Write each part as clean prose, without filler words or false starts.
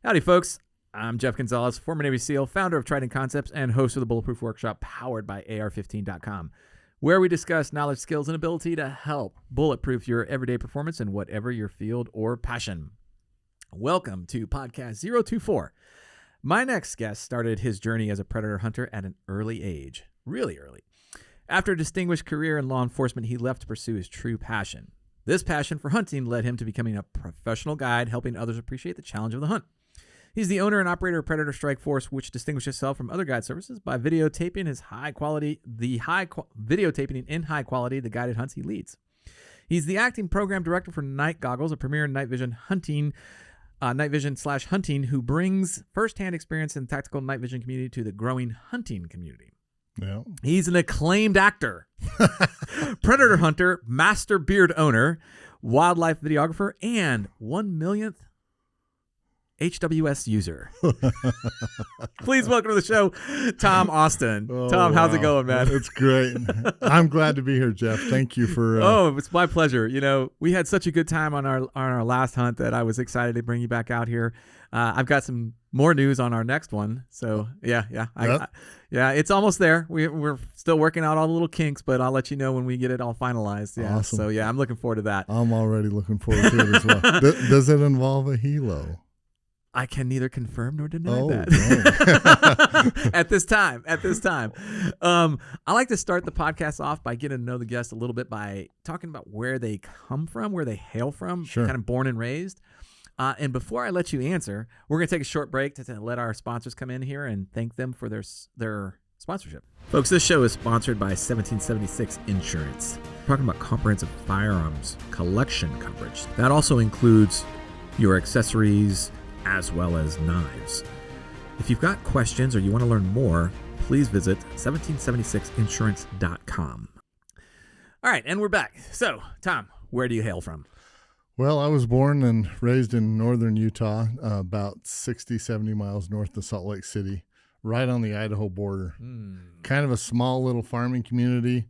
Howdy, folks. I'm Jeff Gonzalez, former Navy SEAL, founder of Trident Concepts, and host of the Bulletproof Workshop powered by AR15.com, where we discuss knowledge, skills, and ability to help bulletproof your everyday performance in whatever your field or passion. Welcome to Podcast 024. My next guest started his journey as a predator hunter at an early age, really early. After a distinguished career in law enforcement, he left to pursue his true passion. This passion for hunting led him to becoming a professional guide, helping others appreciate the challenge of the hunt. He's the owner and operator of Predator Strike Force, which distinguishes itself from other guide services by videotaping in high quality the guided hunts he leads. He's the acting program director for Night Goggles, a premier night vision / hunting, who brings firsthand experience in the tactical night vision community to the growing hunting community. Yeah. He's an acclaimed actor, predator hunter, master beard owner, wildlife videographer, and 1 millionth HWS user. Please welcome to the show, Tom Austin. Tom, how's it going, man? It's great. I'm glad to be here, Jeff. Thank you for. It's my pleasure. You know, we had such a good time on our last hunt that I was excited to bring you back out here. I've got some more news on our next one. So yeah, it's almost there. We're still working out all the little kinks, but I'll let you know when we get it all finalized. Yeah. Awesome. So yeah, I'm looking forward to that. I'm already looking forward to it as well. Does it involve a helo? I can neither confirm nor deny that. No. At this time. I like to start the podcast off by getting to know the guest a little bit by talking about where they come from, where they hail from, Sure. kind of born and raised. And before I let you answer, we're going to take a short break to let our sponsors come in here and thank them for their sponsorship. Folks, this show is sponsored by 1776 Insurance. We're talking about comprehensive firearms collection coverage. That also includes your accessories, as well as knives. If you've got questions or you want to learn more, please visit 1776insurance.com. All right, and we're back. So, Tom, where do you hail from? Well, I was born and raised in northern Utah, about 60, 70 miles north of Salt Lake City, right on the Idaho border. Kind of a small little farming community,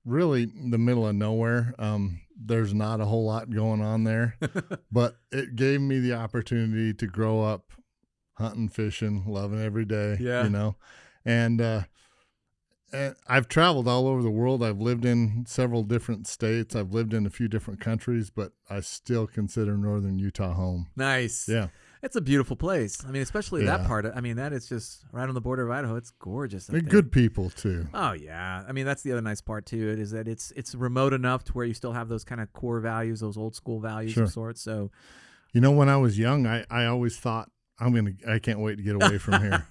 really in the middle of nowhere. There's not a whole lot going on there, but it gave me the opportunity to grow up hunting, fishing, loving every day, you know, and I've traveled all over the world. I've lived in several different states. I've lived in a few different countries, but I still consider northern Utah home. Nice. Yeah. It's a beautiful place. I mean, especially that part. That is just right on the border of Idaho. It's gorgeous. They're good people too. Oh yeah. I mean, that's the other nice part to it, is that it's remote enough to where you still have those kind of core values, those old school values of sorts. So, you know, when I was young, I always thought I can't wait to get away from here.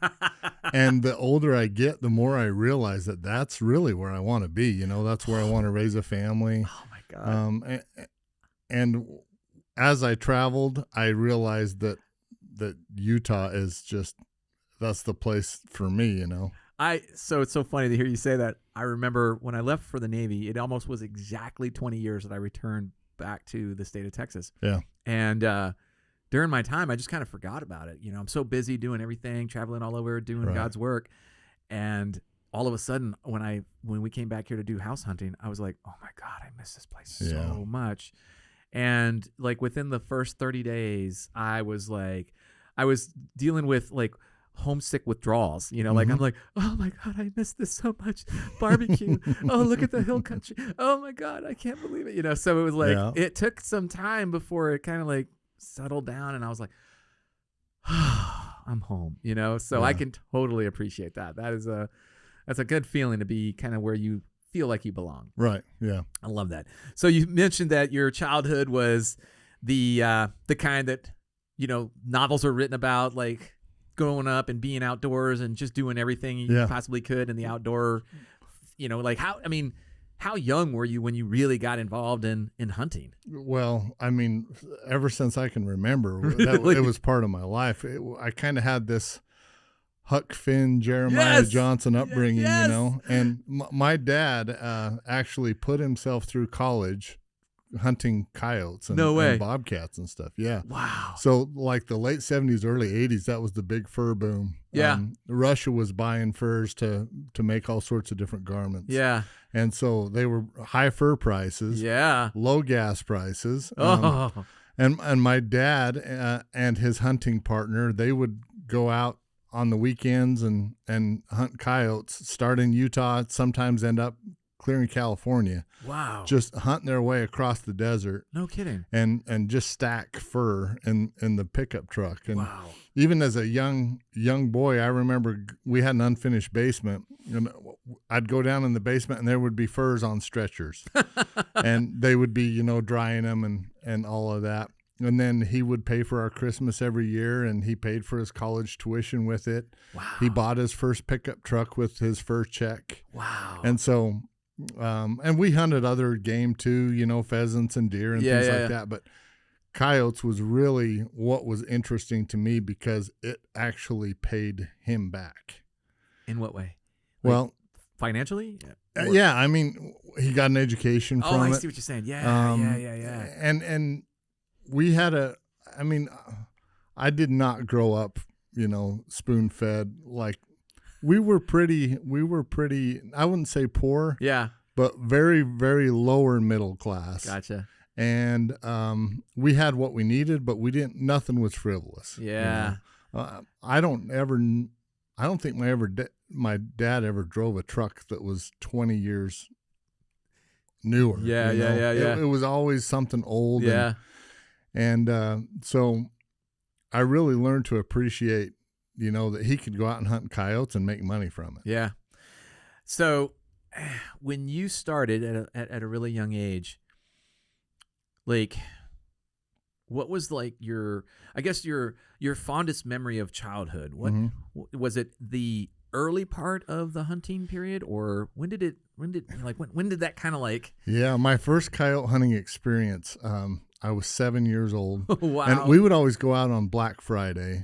And the older I get, the more I realize that that's really where I want to be. You know, that's where I want to raise a family. Oh my God. And as I traveled, I realized that Utah is that's the place for me, you know. So it's so funny to hear you say that. I remember when I left for the Navy, it almost was exactly 20 years that I returned back to the state of Texas. Yeah. And during my time, I just kind of forgot about it. You know, I'm so busy doing everything, traveling all over, doing God's work. And all of a sudden, when we came back here to do house hunting, I was like, oh my God, I miss this place so much. And like within the first 30 days, I was dealing with like homesick withdrawals, you know, like I'm like, oh my God, I miss this so much. Barbecue. Oh, look at the hill country. Oh my God, I can't believe it. You know, so it was like, it took some time before it kind of like settled down, and I was like, I'm home, you know? So I can totally appreciate that. That's a good feeling to be kind of where you feel like you belong. Right. Yeah. I love that. So you mentioned that your childhood was the kind that, you know, novels are written about, like growing up and being outdoors and just doing everything you possibly could in the outdoor, you know, like how young were you when you really got involved in hunting? Well, I mean, ever since I can remember, Really? it was part of my life. I kind of had this Huck Finn, Jeremiah Johnson upbringing, you know, and my dad actually put himself through college hunting coyotes and bobcats and stuff. Yeah. Wow. So like the late 70s, early 80s, that was the big fur boom. Yeah. Russia was buying furs to make all sorts of different garments. Yeah. And so they were high fur prices. Yeah. Low gas prices. And my dad and his hunting partner, they would go out on the weekends and hunt coyotes, start in Utah, sometimes end up clearing California. Wow. Just hunting their way across the desert. No kidding. And just stack fur in the pickup truck. And wow. Even as a young boy, I remember we had an unfinished basement. And I'd go down in the basement and there would be furs on stretchers. And they would be, drying them and all of that. And then he would pay for our Christmas every year, and he paid for his college tuition with it. Wow. He bought his first pickup truck with his first check. Wow. And so, and we hunted other game too, pheasants and deer and things like that. But coyotes was really what was interesting to me because it actually paid him back. In what way? Well, financially? Yeah. I mean, he got an education from it. Oh, I see what you're saying. Yeah. And we had I did not grow up, spoon fed. Like we were pretty, I wouldn't say poor. Yeah. But very, very lower middle class. Gotcha. And we had what we needed, but nothing was frivolous. Yeah. I don't think my dad ever drove a truck that was 20 years newer. Yeah. It was always something old. Yeah. And so I really learned to appreciate, that he could go out and hunt coyotes and make money from it. Yeah. So when you started at a really young age, like, what was like your fondest memory of childhood? What was it? The early part of the hunting period, or when did that kind of like? Yeah, my first coyote hunting experience. I was 7 years old. Wow. And we would always go out on Black Friday.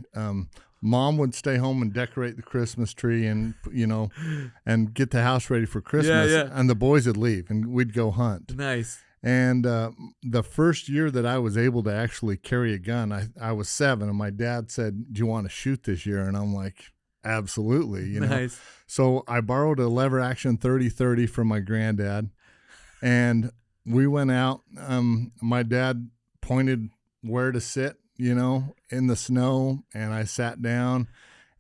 Mom would stay home and decorate the Christmas tree and, and get the house ready for Christmas. Yeah. And the boys would leave and we'd go hunt. Nice. And the first year that I was able to actually carry a gun, I was 7, and my dad said, "Do you want to shoot this year?" And I'm like, "Absolutely." Nice. So I borrowed a lever action 30-30 from my granddad, and we went out. My dad pointed where to sit, in the snow, and I sat down,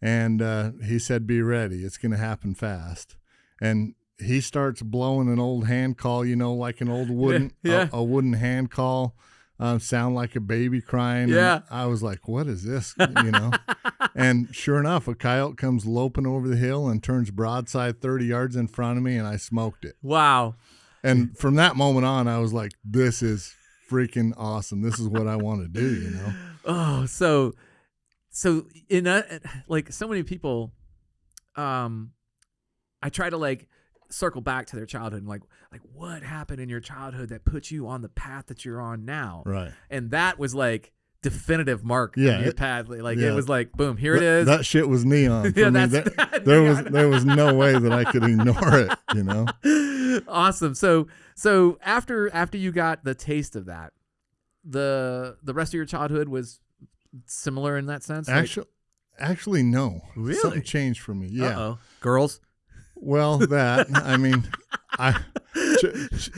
and he said, "Be ready. It's going to happen fast." And he starts blowing an old hand call, like an old wooden, a wooden hand call, sound like a baby crying. Yeah. And I was like, "What is this?" And sure enough, a coyote comes loping over the hill and turns broadside 30 yards in front of me, and I smoked it. Wow. And from that moment on, I was like, "This is freaking awesome. This is what I want to do," Oh, so in like so many people, I try to circle back to their childhood and like what happened in your childhood that put you on the path that you're on now. Right. And that was like definitive mark on your path. It was like, boom, here it is. That shit was neon for me. There was no way that I could ignore it, Awesome. So after you got the taste of that, the rest of your childhood was similar in that sense? Actually, no. Really? Something changed for me. Yeah. Uh-oh. Girls? Well,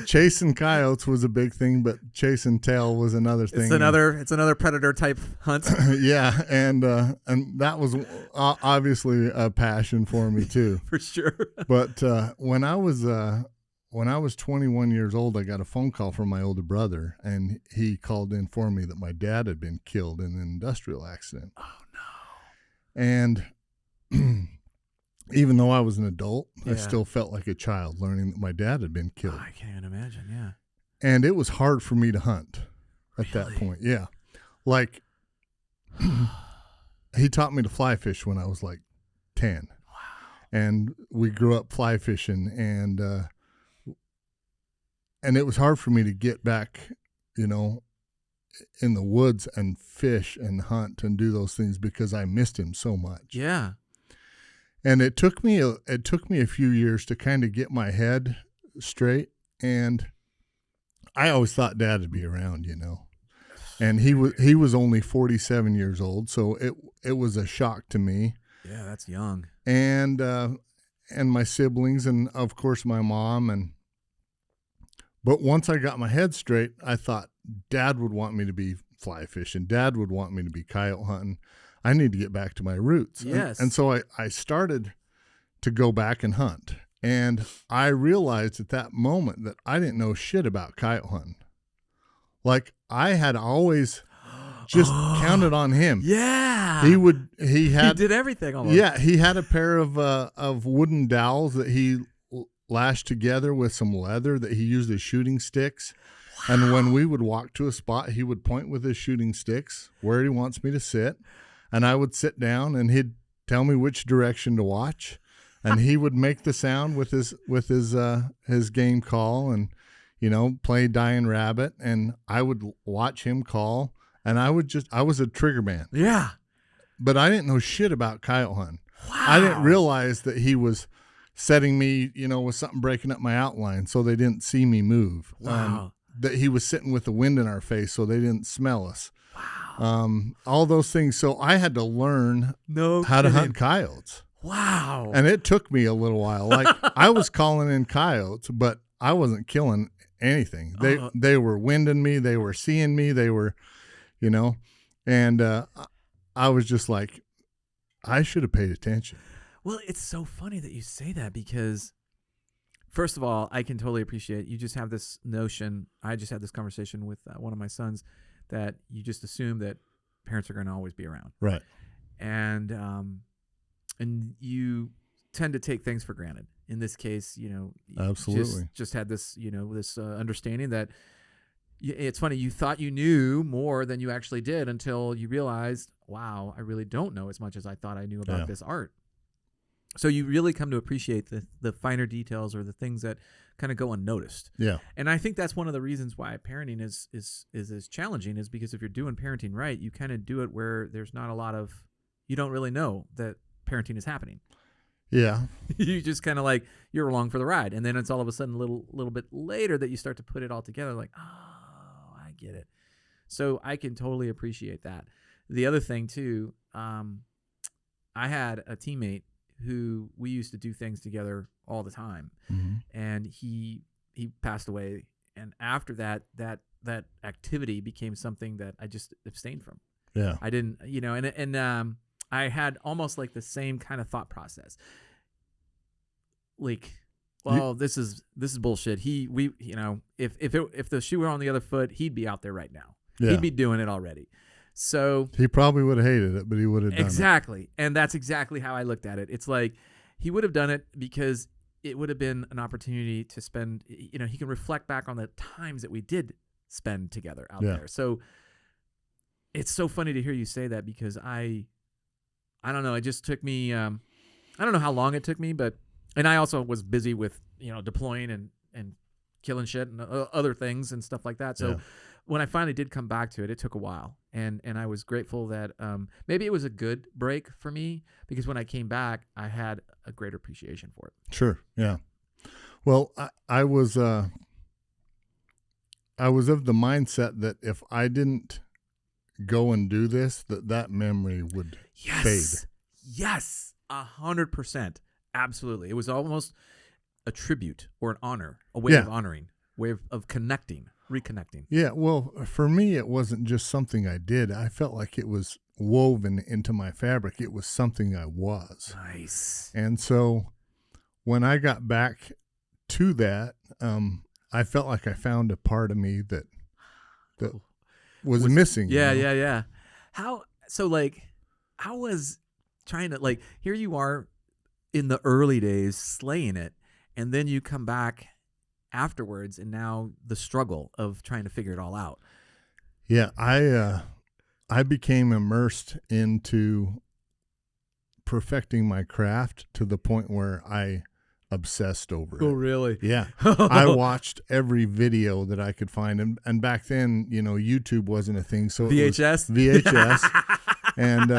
chasing coyotes was a big thing, but chasing tail was another thing. It's another predator type hunt. Yeah, and that was obviously a passion for me too. For sure. But when I was 21 years old, I got a phone call from my older brother, and he called in for me that my dad had been killed in an industrial accident. Oh no! And even though I was an adult, I still felt like a child learning that my dad had been killed. Oh, I can't even imagine, yeah. And it was hard for me to hunt at that point. Yeah. Like, he taught me to fly fish when I was like 10. Wow. And we grew up fly fishing, and it was hard for me to get back, in the woods and fish and hunt and do those things because I missed him so much. Yeah. And it took me a few years to kind of get my head straight, and I always thought Dad would be around, And he was only 47 years old, so it was a shock to me. Yeah, that's young. And my siblings, and of course my mom, but once I got my head straight, I thought Dad would want me to be fly fishing. Dad would want me to be coyote hunting. I need to get back to my roots. Yes. And so I started to go back and hunt. And I realized at that moment that I didn't know shit about coyote hunting. Like, I had always just counted on him. Yeah. He did everything almost. Yeah, he had a pair of wooden dowels that he lashed together with some leather that he used as shooting sticks. Wow. And when we would walk to a spot, he would point with his shooting sticks where he wants me to sit, and I would sit down, and he'd tell me which direction to watch, and he would make the sound with his game call, and play dying rabbit, and I would watch him call, and I was a trigger man. Yeah. But I didn't know shit about coyote hunting. Wow. I didn't realize that he was setting me, with something breaking up my outline so they didn't see me move. Wow. That he was sitting with the wind in our face so they didn't smell us. Wow. All those things. So I had to learn how to hunt coyotes. Wow. And it took me a little while. Like, I was calling in coyotes, but I wasn't killing anything. They were winding me. They were seeing me. They were, and I was just like, I should have paid attention. Well, it's so funny that you say that because, first of all, I can totally appreciate you just have this notion. I just had this conversation with one of my sons that you just assume that parents are going to always be around. Right. And you tend to take things for granted. In this case, absolutely just had this, this understanding that it's funny. You thought you knew more than you actually did until you realized, wow, I really don't know as much as I thought I knew about this art. So you really come to appreciate the finer details or the things that kind of go unnoticed. Yeah. And I think that's one of the reasons why parenting is challenging, is because if you're doing parenting right, you kind of do it where there's not a lot of, you don't really know that parenting is happening. Yeah. You just kind of like, you're along for the ride. And then it's all of a sudden a little bit later that you start to put it all together like, oh, I get it. So I can totally appreciate that. The other thing too, I had a teammate who we used to do things together all the time. Mm-hmm. And he passed away. And after that activity became something that I just abstained from. Yeah. I didn't, and I had almost like the same kind of thought process. Like, well, this is bullshit. If the shoe were on the other foot, he'd be out there right now. Yeah. He'd be doing it already. So he probably would have hated it, but he would have done it. Exactly. And that's exactly how I looked at it. It's like he would have done it because it would have been an opportunity to spend, he can reflect back on the times that we did spend together out there. So it's so funny to hear you say that because I don't know. It just took me, I don't know how long it took me, and I also was busy with, deploying and killing shit and other things and stuff like that. So when I finally did come back to it, it took a while. And I was grateful that maybe it was a good break for me because when I came back, I had a greater appreciation for it. Sure. Yeah. Well, I was of the mindset that if I didn't go and do this, that memory would fade. Yes. 100%. Absolutely. It was almost a tribute or an honor, a way of honoring, way of reconnecting. Yeah. Well, for me, it wasn't just something I did. I felt like it was woven into my fabric. It was something I was. Nice. And so when I got back to that, I felt like I found a part of me that was missing. Yeah. How was trying to, like, here you are in the early days slaying it, and then you come back afterwards, and now the struggle of trying to figure it all out. Yeah, I became immersed into perfecting my craft to the point where I obsessed over it. Oh, really? Yeah. I watched every video that I could find. And back then, YouTube wasn't a thing. So VHS? VHS. And,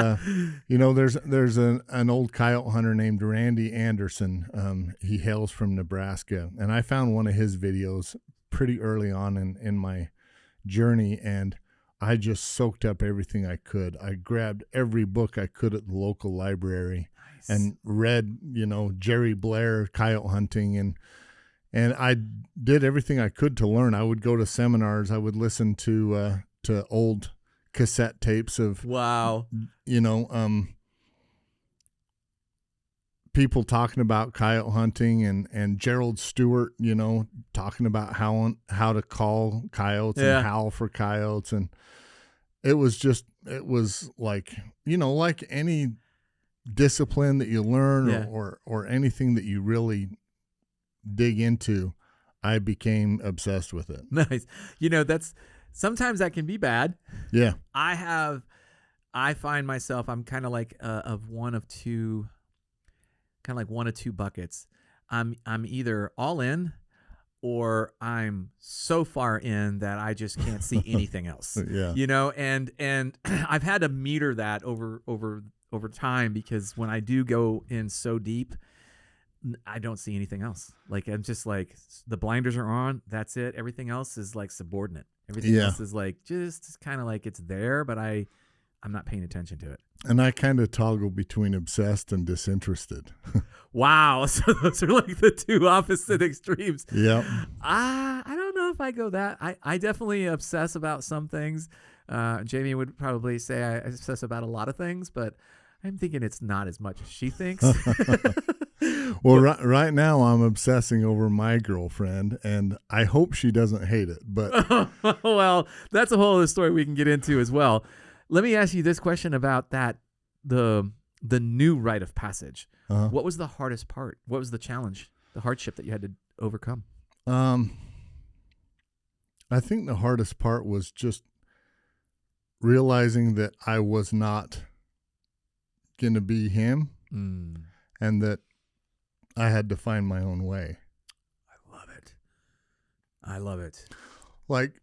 there's an old coyote hunter named Randy Anderson. He hails from Nebraska. And I found one of his videos pretty early on in my journey. And I just soaked up everything I could. I grabbed every book I could at the local library. Nice. And read, Jerry Blair coyote hunting. And I did everything I could to learn. I would go to seminars. I would listen to old cassette tapes of, wow, people talking about coyote hunting and Gerald Stewart, talking about how to call coyotes and howl for coyotes. And it was like, like any discipline that you learn or anything that you really dig into, I became obsessed with it. Nice. Sometimes that can be bad. Yeah. I find myself, I'm kind of like one of two buckets. I'm either all in or I'm so far in that I just can't see anything else. Yeah. And I've had to meter that over time, because when I do go in so deep, I don't see anything else. Like, I'm just like, the blinders are on. That's it. Everything else is like subordinate. Everything else is like, just kind of like it's there, but I'm not paying attention to it. And I kind of toggle between obsessed and disinterested. Wow. So those are like the two opposite extremes. Yeah. I don't know if I go that. I definitely obsess about some things. Jamie would probably say I obsess about a lot of things, but I'm thinking it's not as much as she thinks. Well, right now I'm obsessing over my girlfriend, and I hope she doesn't hate it. But well, that's a whole other story we can get into as well. Let me ask you this question about that, the new rite of passage. What was the hardest part? What was the challenge, the hardship that you had to overcome? I think the hardest part was just realizing that I was not going to be him, and that I had to find my own way. I love it. Like,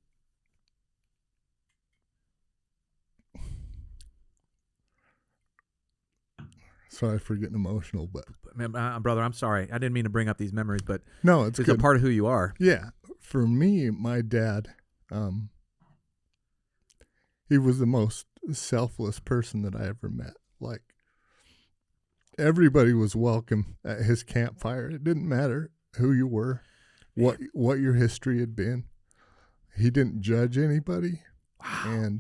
sorry for getting emotional, but brother, I'm sorry. I didn't mean to bring up these memories, but no, it's a part of who you are. Yeah. For me, my dad, he was the most selfless person that I ever met. Like, everybody was welcome at his campfire. It didn't matter who you were, what your history had been. He didn't judge anybody. Wow.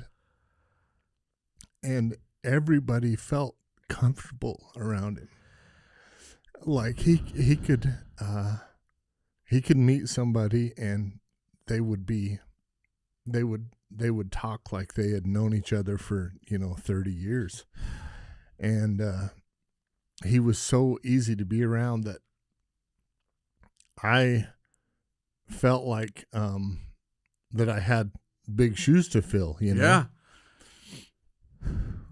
And everybody felt comfortable around him. Like, he could meet somebody and they would talk like they had known each other for 30 years. And he was so easy to be around that I felt like that I had big shoes to fill, Yeah.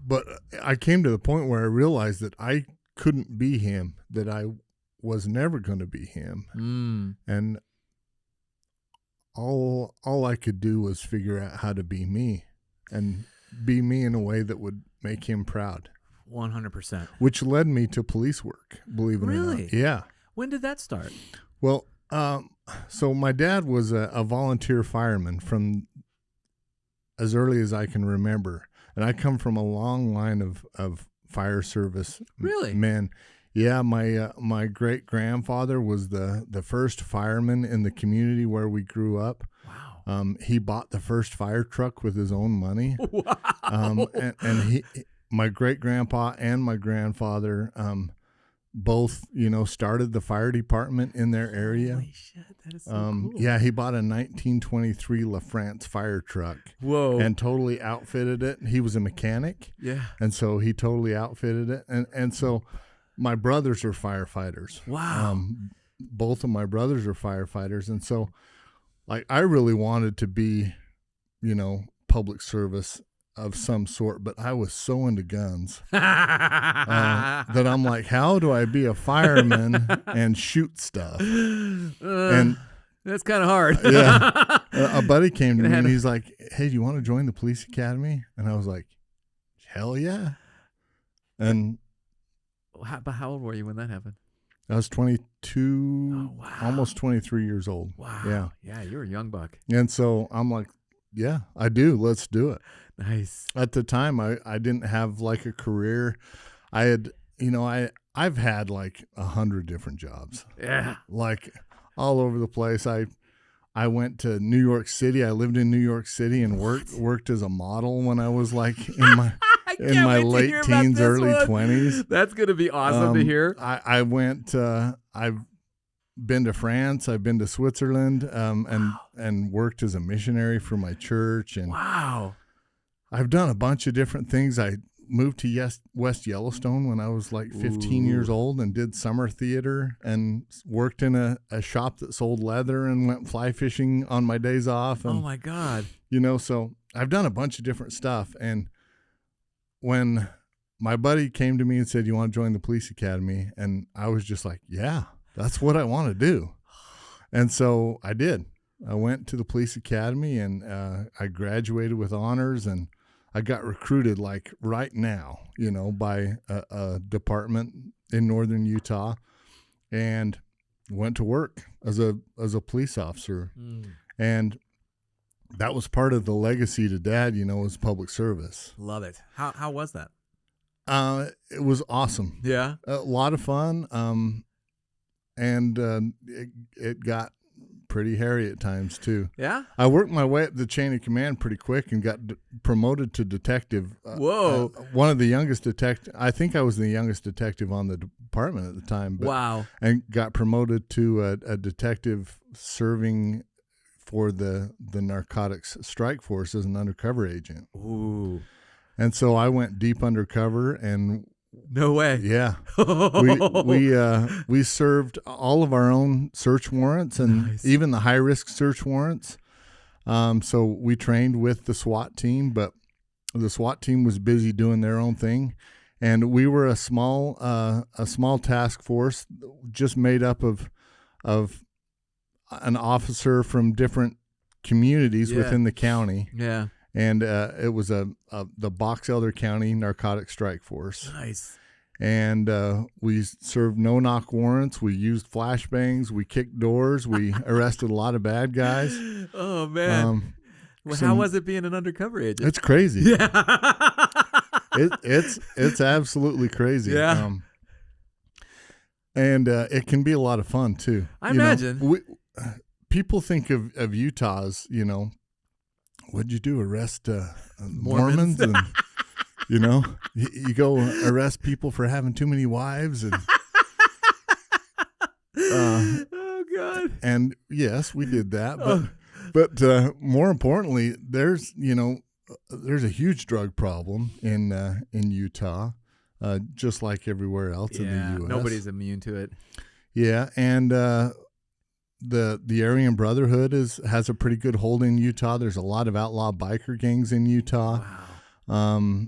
But I came to the point where I realized that I couldn't be him, that I was never going to be him. And all I could do was figure out how to be me, and be me in a way that would make him proud. 100%. Which led me to police work, believe it or not. Yeah. When did that start? Well, so my dad was a volunteer fireman from as early as I can remember. And I come from a long line of fire service men. Yeah, my great-grandfather was the first fireman in the community where we grew up. Wow. He bought the first fire truck with his own money. Wow. And my great-grandpa and my grandfather both, started the fire department in their area. Holy shit, that is so cool. Yeah, he bought a 1923 LaFrance fire truck. Whoa. And totally outfitted it. He was a mechanic. Yeah. And so he totally outfitted it. And so my brothers are firefighters. Wow. Both of my brothers are firefighters. And so, like, I really wanted to be, public service of some sort, but I was so into guns that I'm like, how do I be a fireman and shoot stuff? And that's kind of hard. Yeah. A buddy came to me and he's like, hey, do you want to join the police academy? And I was like, hell yeah. And how old were you when that happened? I was 22, Oh, wow. almost 23 years old. Wow. Yeah. Yeah, you were a young buck. And so I'm like, yeah, I do. Let's do it. Nice. At the time, I didn't have like a career. I had, I've had like 100 different jobs. Yeah. Like all over the place. I I went to New York City. I lived in New York City and worked as a model when I was like in my late teens, early 20s. That's going to be awesome to hear. I went, I've been to France. I've been to Switzerland, and worked as a missionary for my church. And wow. I've done a bunch of different things. I moved to West Yellowstone when I was like 15 years old and did summer theater and worked in a shop that sold leather and went fly fishing on my days off. And, oh my God. So I've done a bunch of different stuff. And when my buddy came to me and said, "You want to join the police academy?" And I was just like, yeah, that's what I want to do. And so I did. I went to the police academy and I graduated with honors, and I got recruited like right now, by a department in northern Utah, and went to work as a police officer. And that was part of the legacy to Dad, was public service. Love it. How was that? It was awesome. Yeah. A lot of fun. And it got pretty hairy at times too. Yeah. I worked my way up the chain of command pretty quick and got promoted to detective. Whoa. One of the youngest detective. I think I was the youngest detective on the department at the time. But, wow. And got promoted to a detective serving for the narcotics strike force as an undercover agent. Ooh. And so I went deep undercover and no way. Yeah. We served all of our own search warrants and even the high risk search warrants. So we trained with the SWAT team, but the SWAT team was busy doing their own thing. And we were a small task force just made up of an officer from different communities within the county. Yeah. And it was the Box Elder County Narcotic Strike Force. Nice. And we served no-knock warrants. We used flashbangs. We kicked doors. We arrested a lot of bad guys. Oh, man. How was it being an undercover agent? It's crazy. Yeah. It's absolutely crazy. Yeah. And it can be a lot of fun, too. I imagine. People think of Utah as, what'd you do? Arrest Mormons? And, you go arrest people for having too many wives. And, oh, God. And, yes, we did that. But more importantly, there's a huge drug problem in Utah, just like everywhere else in the U.S. Nobody's immune to it. Yeah, and the Aryan Brotherhood has a pretty good hold in Utah. There's a lot of outlaw biker gangs in Utah. Wow.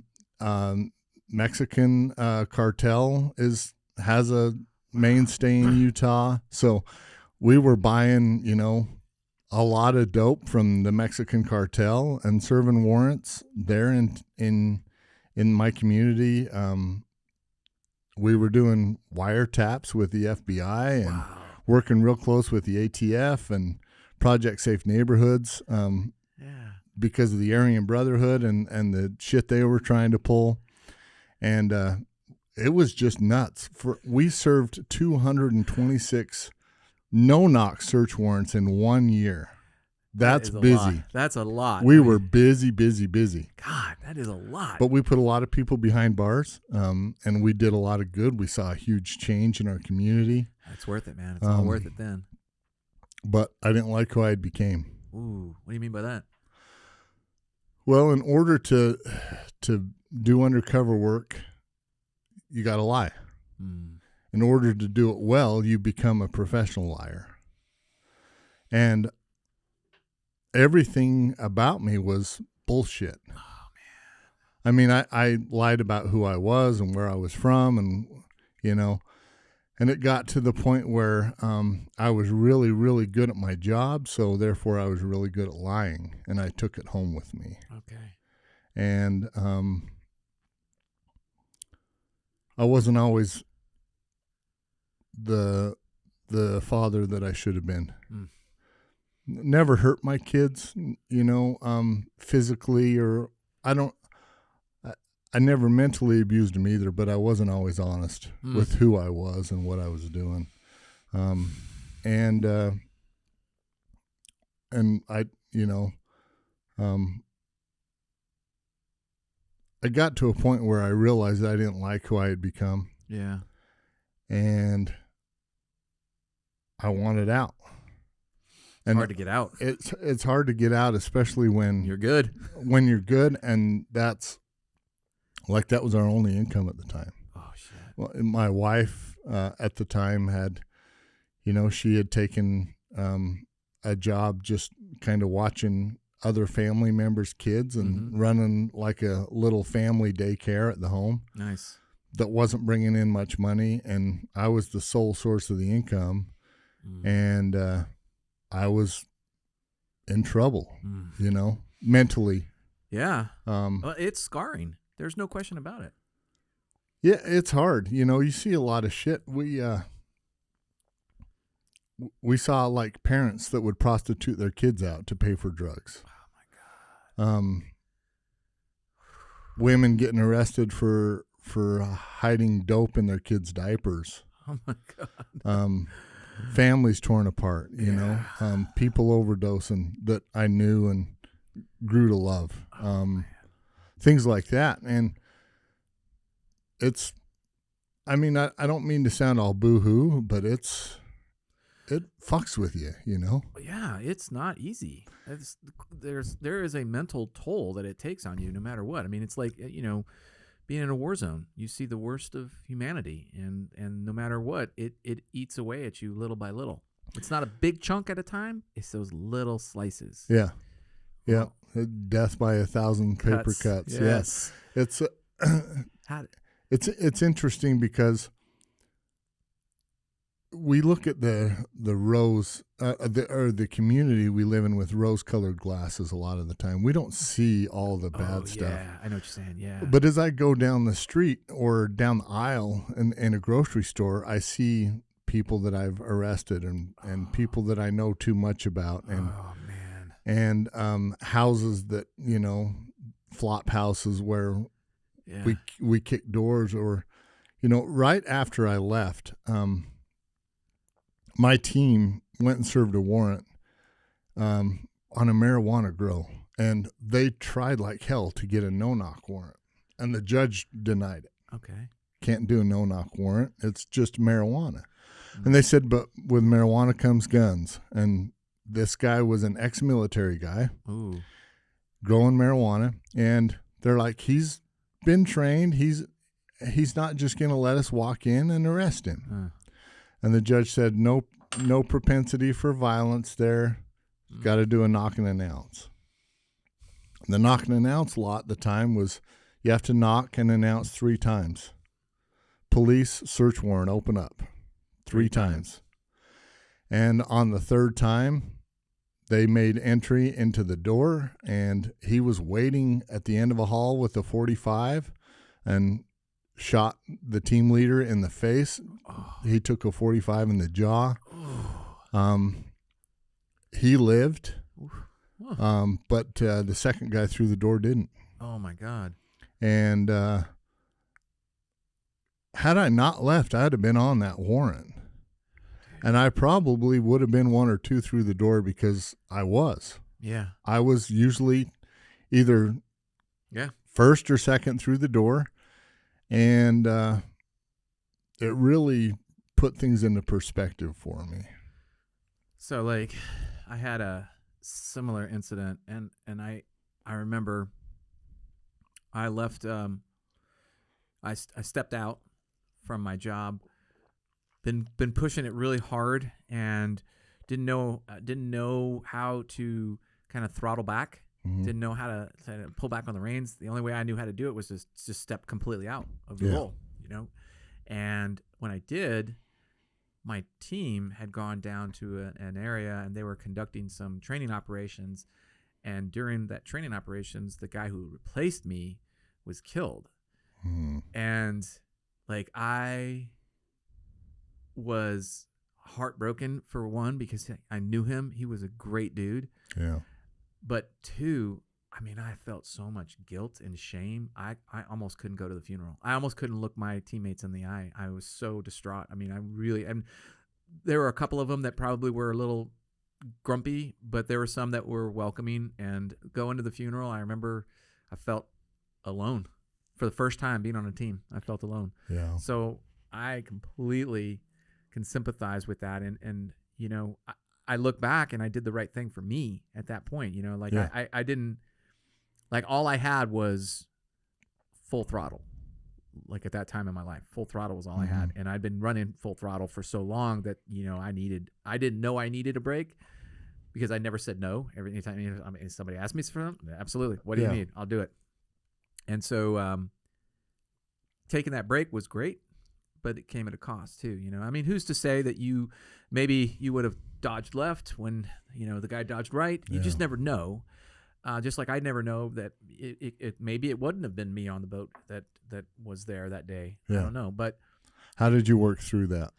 Mexican cartel has a mainstay in Utah. So we were buying, a lot of dope from the Mexican cartel and serving warrants there in my community. We were doing wiretaps with the FBI and working real close with the ATF and Project Safe Neighborhoods because of the Aryan Brotherhood and the shit they were trying to pull. And it was just nuts. We served 226 no-knock search warrants in 1 year. That's busy. Lot. That's a lot. We were busy. God, that is a lot. But we put a lot of people behind bars, and we did a lot of good. We saw a huge change in our community. It's worth it, man. It's all worth it then. But I didn't like who I became. Ooh, what do you mean by that? Well, in order to do undercover work, you got to lie. In order to do it well, you become a professional liar. And everything about me was bullshit. Oh, man. I mean, I lied about who I was and where I was from and, and it got to the point where I was really, really good at my job. So therefore I was really good at lying, and I took it home with me. Okay. And I wasn't always the father that I should have been. Never hurt my kids, physically, or I never mentally abused them either, but I wasn't always honest with who I was and what I was doing. And and I got to a point where I realized I didn't like who I had become. Yeah. And I wanted out. It's hard to get out. It's hard to get out, especially when you're good. When you're good, and that was our only income at the time. Oh shit. Well, my wife at the time had, she had taken a job just kind of watching other family members' kids and running like a little family daycare at the home. Nice. That wasn't bringing in much money, and I was the sole source of the income, and I was in trouble, mentally. Yeah. It's scarring. There's no question about it. Yeah, it's hard. You see a lot of shit. We saw like parents that would prostitute their kids out to pay for drugs. Oh my God. Women getting arrested for hiding dope in their kids' diapers. Oh my God. Families torn apart, people overdosing that I knew and grew to love. Things like that. And I don't mean to sound all boo-hoo, but it fucks with you, Yeah, it's not easy. There is a mental toll that it takes on you no matter what. I mean, it's like, being in a war zone. You see the worst of humanity, and no matter what, it eats away at you little by little. It's not a big chunk at a time. It's those little slices. Yeah. Yeah. Death by 1,000 paper cuts. Yes. It's it's interesting because we look at the rose the community we live in with rose-colored glasses a lot of the time. We don't see all the bad stuff. Yeah, I know what you're saying. Yeah. But as I go down the street or down the aisle in a grocery store, I see people that I've arrested and people that I know too much about, and and houses that flop houses where we kick doors, or right after I left. My team went and served a warrant on a marijuana grow, and they tried like hell to get a no-knock warrant, and the judge denied it. Okay. Can't do a no-knock warrant. It's just marijuana. And they said, but with marijuana comes guns. And this guy was an ex-military guy growing marijuana, and they're like, he's been trained. He's not just going to let us walk in and arrest him. And the judge said, no propensity for violence there. Got to do a knock and announce. The knock and announce law at the time was you have to knock and announce 3 times. Police search warrant, open up 3 times. And on the 3rd time, they made entry into the door, and he was waiting at the end of a hall with a .45 and shot the team leader in the face. He took a .45 in the jaw. He lived, but the second guy through the door didn't. Oh my God. And had I not left, I'd have been on that warrant. And I probably would have been 1 or 2 through the door because I was. Yeah. I was usually either first or second through the door. And it really put things into perspective for me. So, like, I had a similar incident, and I remember I left. I stepped out from my job. Been pushing it really hard, and didn't know how to kind of throttle back. Didn't know how to pull back on the reins. The only way I knew how to do it was just step completely out of the roll, And when I did, my team had gone down to an area, and they were conducting some training operations. And during that training operations, the guy who replaced me was killed. And like, I was heartbroken, for one, because I knew him. He was a great dude. Yeah. But 2, I mean, I felt so much guilt and shame. I almost couldn't go to the funeral. I almost couldn't look my teammates in the eye. I was so distraught. I mean, and there were a couple of them that probably were a little grumpy, but there were some that were welcoming. And going to the funeral, I remember I felt alone for the first time being on a team. I felt alone. Yeah. So I completely can sympathize with that. And you know, I look back and I did the right thing for me at that point. You know, like I didn't, like all I had was full throttle. Like at that time in my life, full throttle was all I had. And I'd been running full throttle for so long that, you know, I didn't know I needed a break because I never said no. Every time somebody asked me for them, absolutely. What do you need? I'll do it. And so taking that break was great, but it came at a cost too. You know, I mean, who's to say that maybe you would have dodged left when, you know, the guy dodged right? You just never know. Just like I'd never know that maybe it wouldn't have been me on the boat that was there that day. I don't know. But how did you work through that?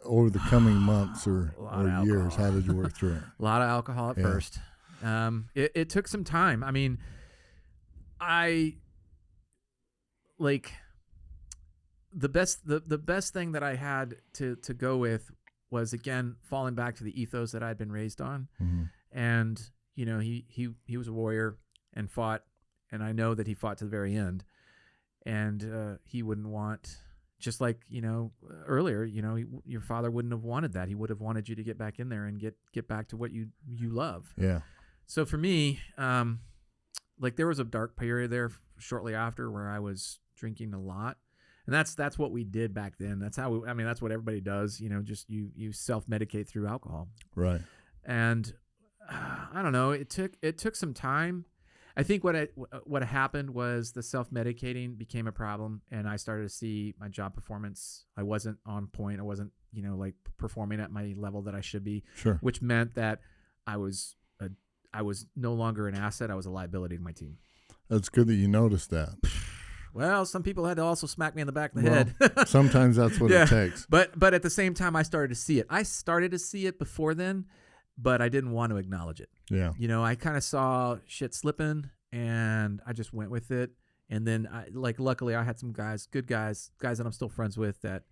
Over the coming months or years, how did you work through it? A lot of alcohol at first. It took some time. I mean, the best thing that I had to go with was, again, falling back to the ethos that I'd been raised on. And you know, he was a warrior and fought, and I know that he fought to the very end. And he wouldn't want, just like, you know, earlier, you know, your father wouldn't have wanted that. He would have wanted you to get back in there and get back to what you love. Yeah. So for me, like there was a dark period there shortly after where I was drinking a lot. And that's what we did back then. That's how that's what everybody does, you know, just you self-medicate through alcohol. Right. And I don't know. It took some time. I think what happened was the self-medicating became a problem, and I started to see my job performance. I wasn't on point. I wasn't, you know, like performing at my level that I should be. Sure. Which meant that I was no longer an asset. I was a liability to my team. That's good that you noticed that. Well, some people had to also smack me in the back of the head. Sometimes that's what it takes. But at the same time, I started to see it. I started to see it before then, but I didn't want to acknowledge it. Yeah. You know, I kind of saw shit slipping, and I just went with it. And then, luckily, I had some good guys that I'm still friends with that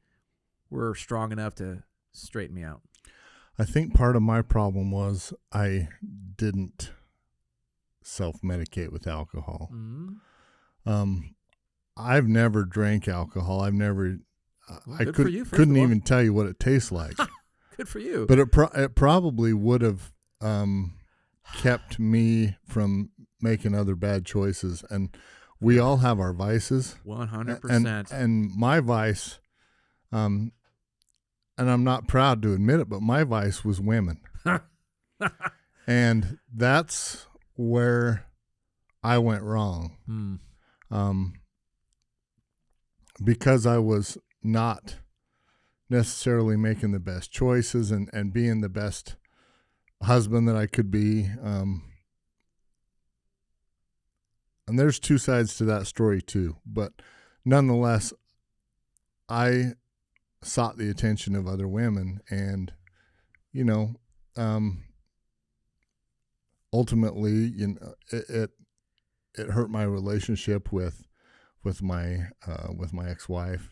were strong enough to straighten me out. I think part of my problem was I didn't self-medicate with alcohol. I've never drank alcohol. I've never. I couldn't even tell you what it tastes like. Good for you. But it probably would have kept me from making other bad choices. And we all have our vices. 100%. And my vice, and I'm not proud to admit it, but my vice was women. And that's where I went wrong. Because I was not necessarily making the best choices and being the best husband that I could be. And there's two sides to that story too. But nonetheless, I sought the attention of other women, and, you know, ultimately, you know, it hurt my relationship with my ex-wife,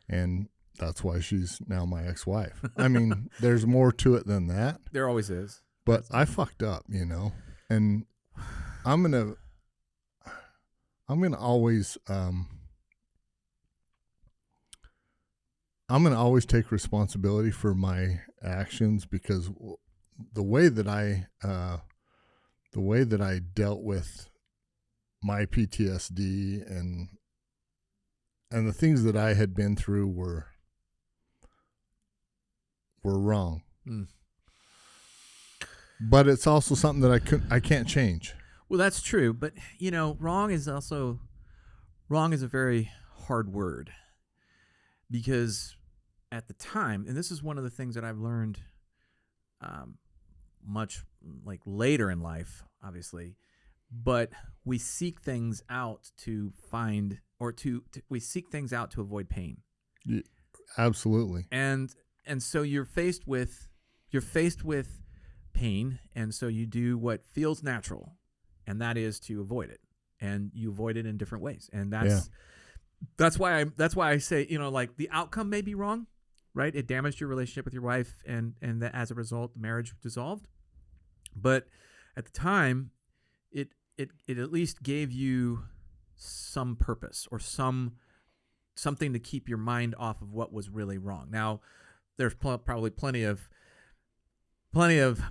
and that's why she's now my ex-wife. I mean, there's more to it than that. There always is. But I fucked up, you know, and I'm gonna always take responsibility for my actions, because the way that I dealt with my PTSD and the things that I had been through were wrong. But it's also something that I can't change. Well, that's true, but you know, wrong is a very hard word, because at the time, and this is one of the things that I've learned much like later in life, obviously, but we seek things out to find, or we seek things out to avoid pain. Yeah, absolutely. And so you're faced with pain, and so you do what feels natural, and that is to avoid it, and you avoid it in different ways. And that's why I say, you know, like the outcome may be wrong, right? It damaged your relationship with your wife, and that as a result, the marriage dissolved. But at the time, it at least gave you some purpose or something to keep your mind off of what was really wrong. Now, there's probably plenty of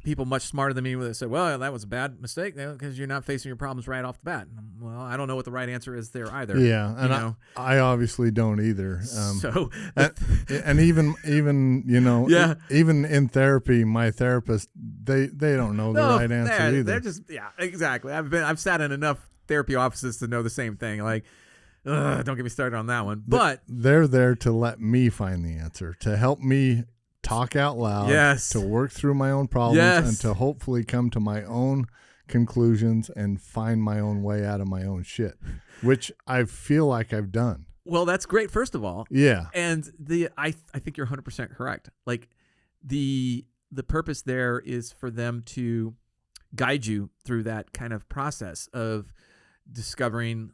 people much smarter than me that said, well, that was a bad mistake because you're not facing your problems right off the bat. Well, I don't know what the right answer is there either. Yeah, and I obviously don't either. So, and even yeah. even in therapy, my therapist, they don't know the right answer either. They're just, yeah, exactly. I've sat in enough therapy offices to know the same thing. Like, don't get me started on that one. But they're there to let me find the answer, to help me talk out loud, yes, to work through my own problems, yes, and to hopefully come to my own conclusions and find my own way out of my own shit, which I feel like I've done. Well, that's great, first of all. Yeah. And I think you're 100% correct. Like the purpose there is for them to guide you through that kind of process of discovering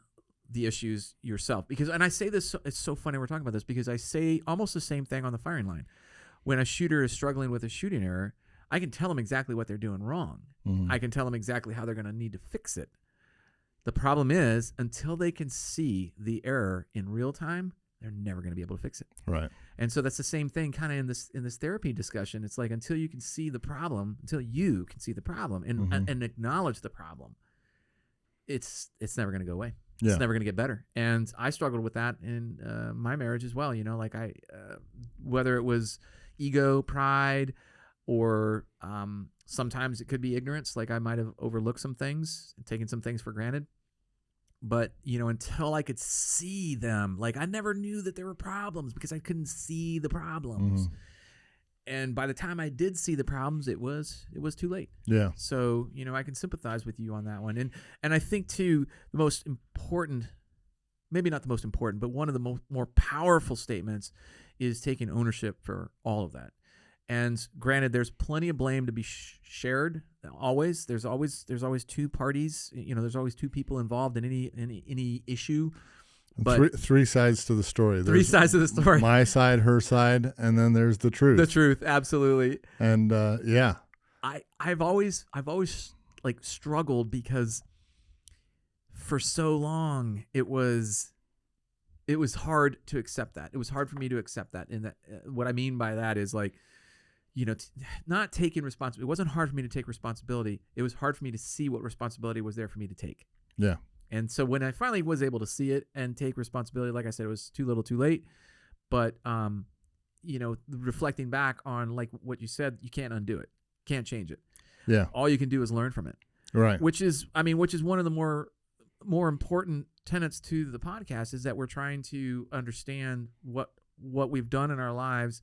the issues yourself. Because, and I say this, it's so funny we're talking about this, because I say almost the same thing on the firing line. When a shooter is struggling with a shooting error, I can tell them exactly what they're doing wrong. Mm-hmm. I can tell them exactly how they're going to need to fix it. The problem is, until they can see the error in real time, they're never going to be able to fix it. Right. And so that's the same thing kind of in this therapy discussion. It's like until you can see the problem and acknowledge the problem, it's never going to go away. Yeah. It's never going to get better. And I struggled with that in my marriage as well. Like whether it was ego, pride, or sometimes it could be ignorance. Like I might have overlooked some things, taken some things for granted. But, until I could see them, like I never knew that there were problems because I couldn't see the problems. Mm-hmm. And by the time I did see the problems, it was too late. Yeah. So, I can sympathize with you on that one. And I think too, the most important, maybe not the most important, but one of the more powerful statements is taking ownership for all of that. And granted, there's plenty of blame to be shared. Always, there's always two parties. There's always two people involved in any issue. But three sides to the story. Three sides of the story. My side, her side, and then there's the truth. The truth, absolutely. And yeah, I've always like struggled because for so long it was hard to accept that. It was hard for me to accept that. And that what I mean by that is like, not taking responsibility. It wasn't hard for me to take responsibility. It was hard for me to see what responsibility was there for me to take. Yeah. And so when I finally was able to see it and take responsibility, like I said, it was too little too late. But, reflecting back on like what you said, you can't undo it. Can't change it. Yeah. All you can do is learn from it. Right. Which is one of the more important tenets to the podcast is that we're trying to understand what we've done in our lives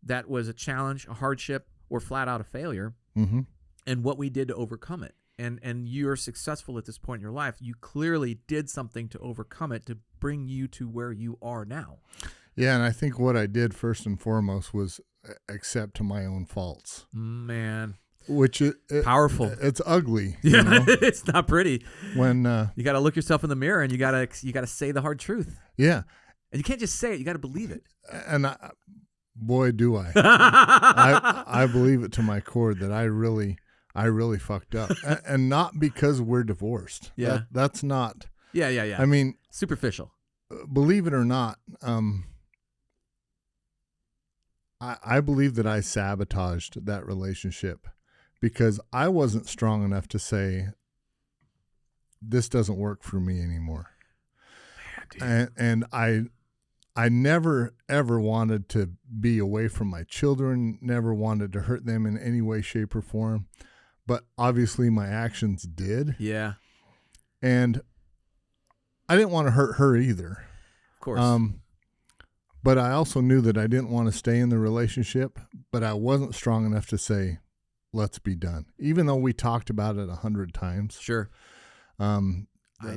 that was a challenge, a hardship, or flat out a failure, mm-hmm. and what we did to overcome it. And you're successful at this point in your life. You clearly did something to overcome it to bring you to where you are now. Yeah, and I think what I did first and foremost was accept my own faults. Man. Which is powerful. It's ugly. Yeah, it's not pretty. When you got to look yourself in the mirror and you got to say the hard truth. Yeah. And you can't just say it, you got to believe it. And boy, do I. I believe it to my core that I really fucked up. And not because we're divorced. Yeah. That's not. Yeah. I mean, superficial. Believe it or not, I believe that I sabotaged that relationship because I wasn't strong enough to say, this doesn't work for me anymore. Man, and I never, ever wanted to be away from my children, never wanted to hurt them in any way, shape, or form. But obviously my actions did. Yeah. And I didn't want to hurt her either. Of course. But I also knew that I didn't want to stay in the relationship, but I wasn't strong enough to say, let's be done. Even though we talked about it 100 times. Sure. I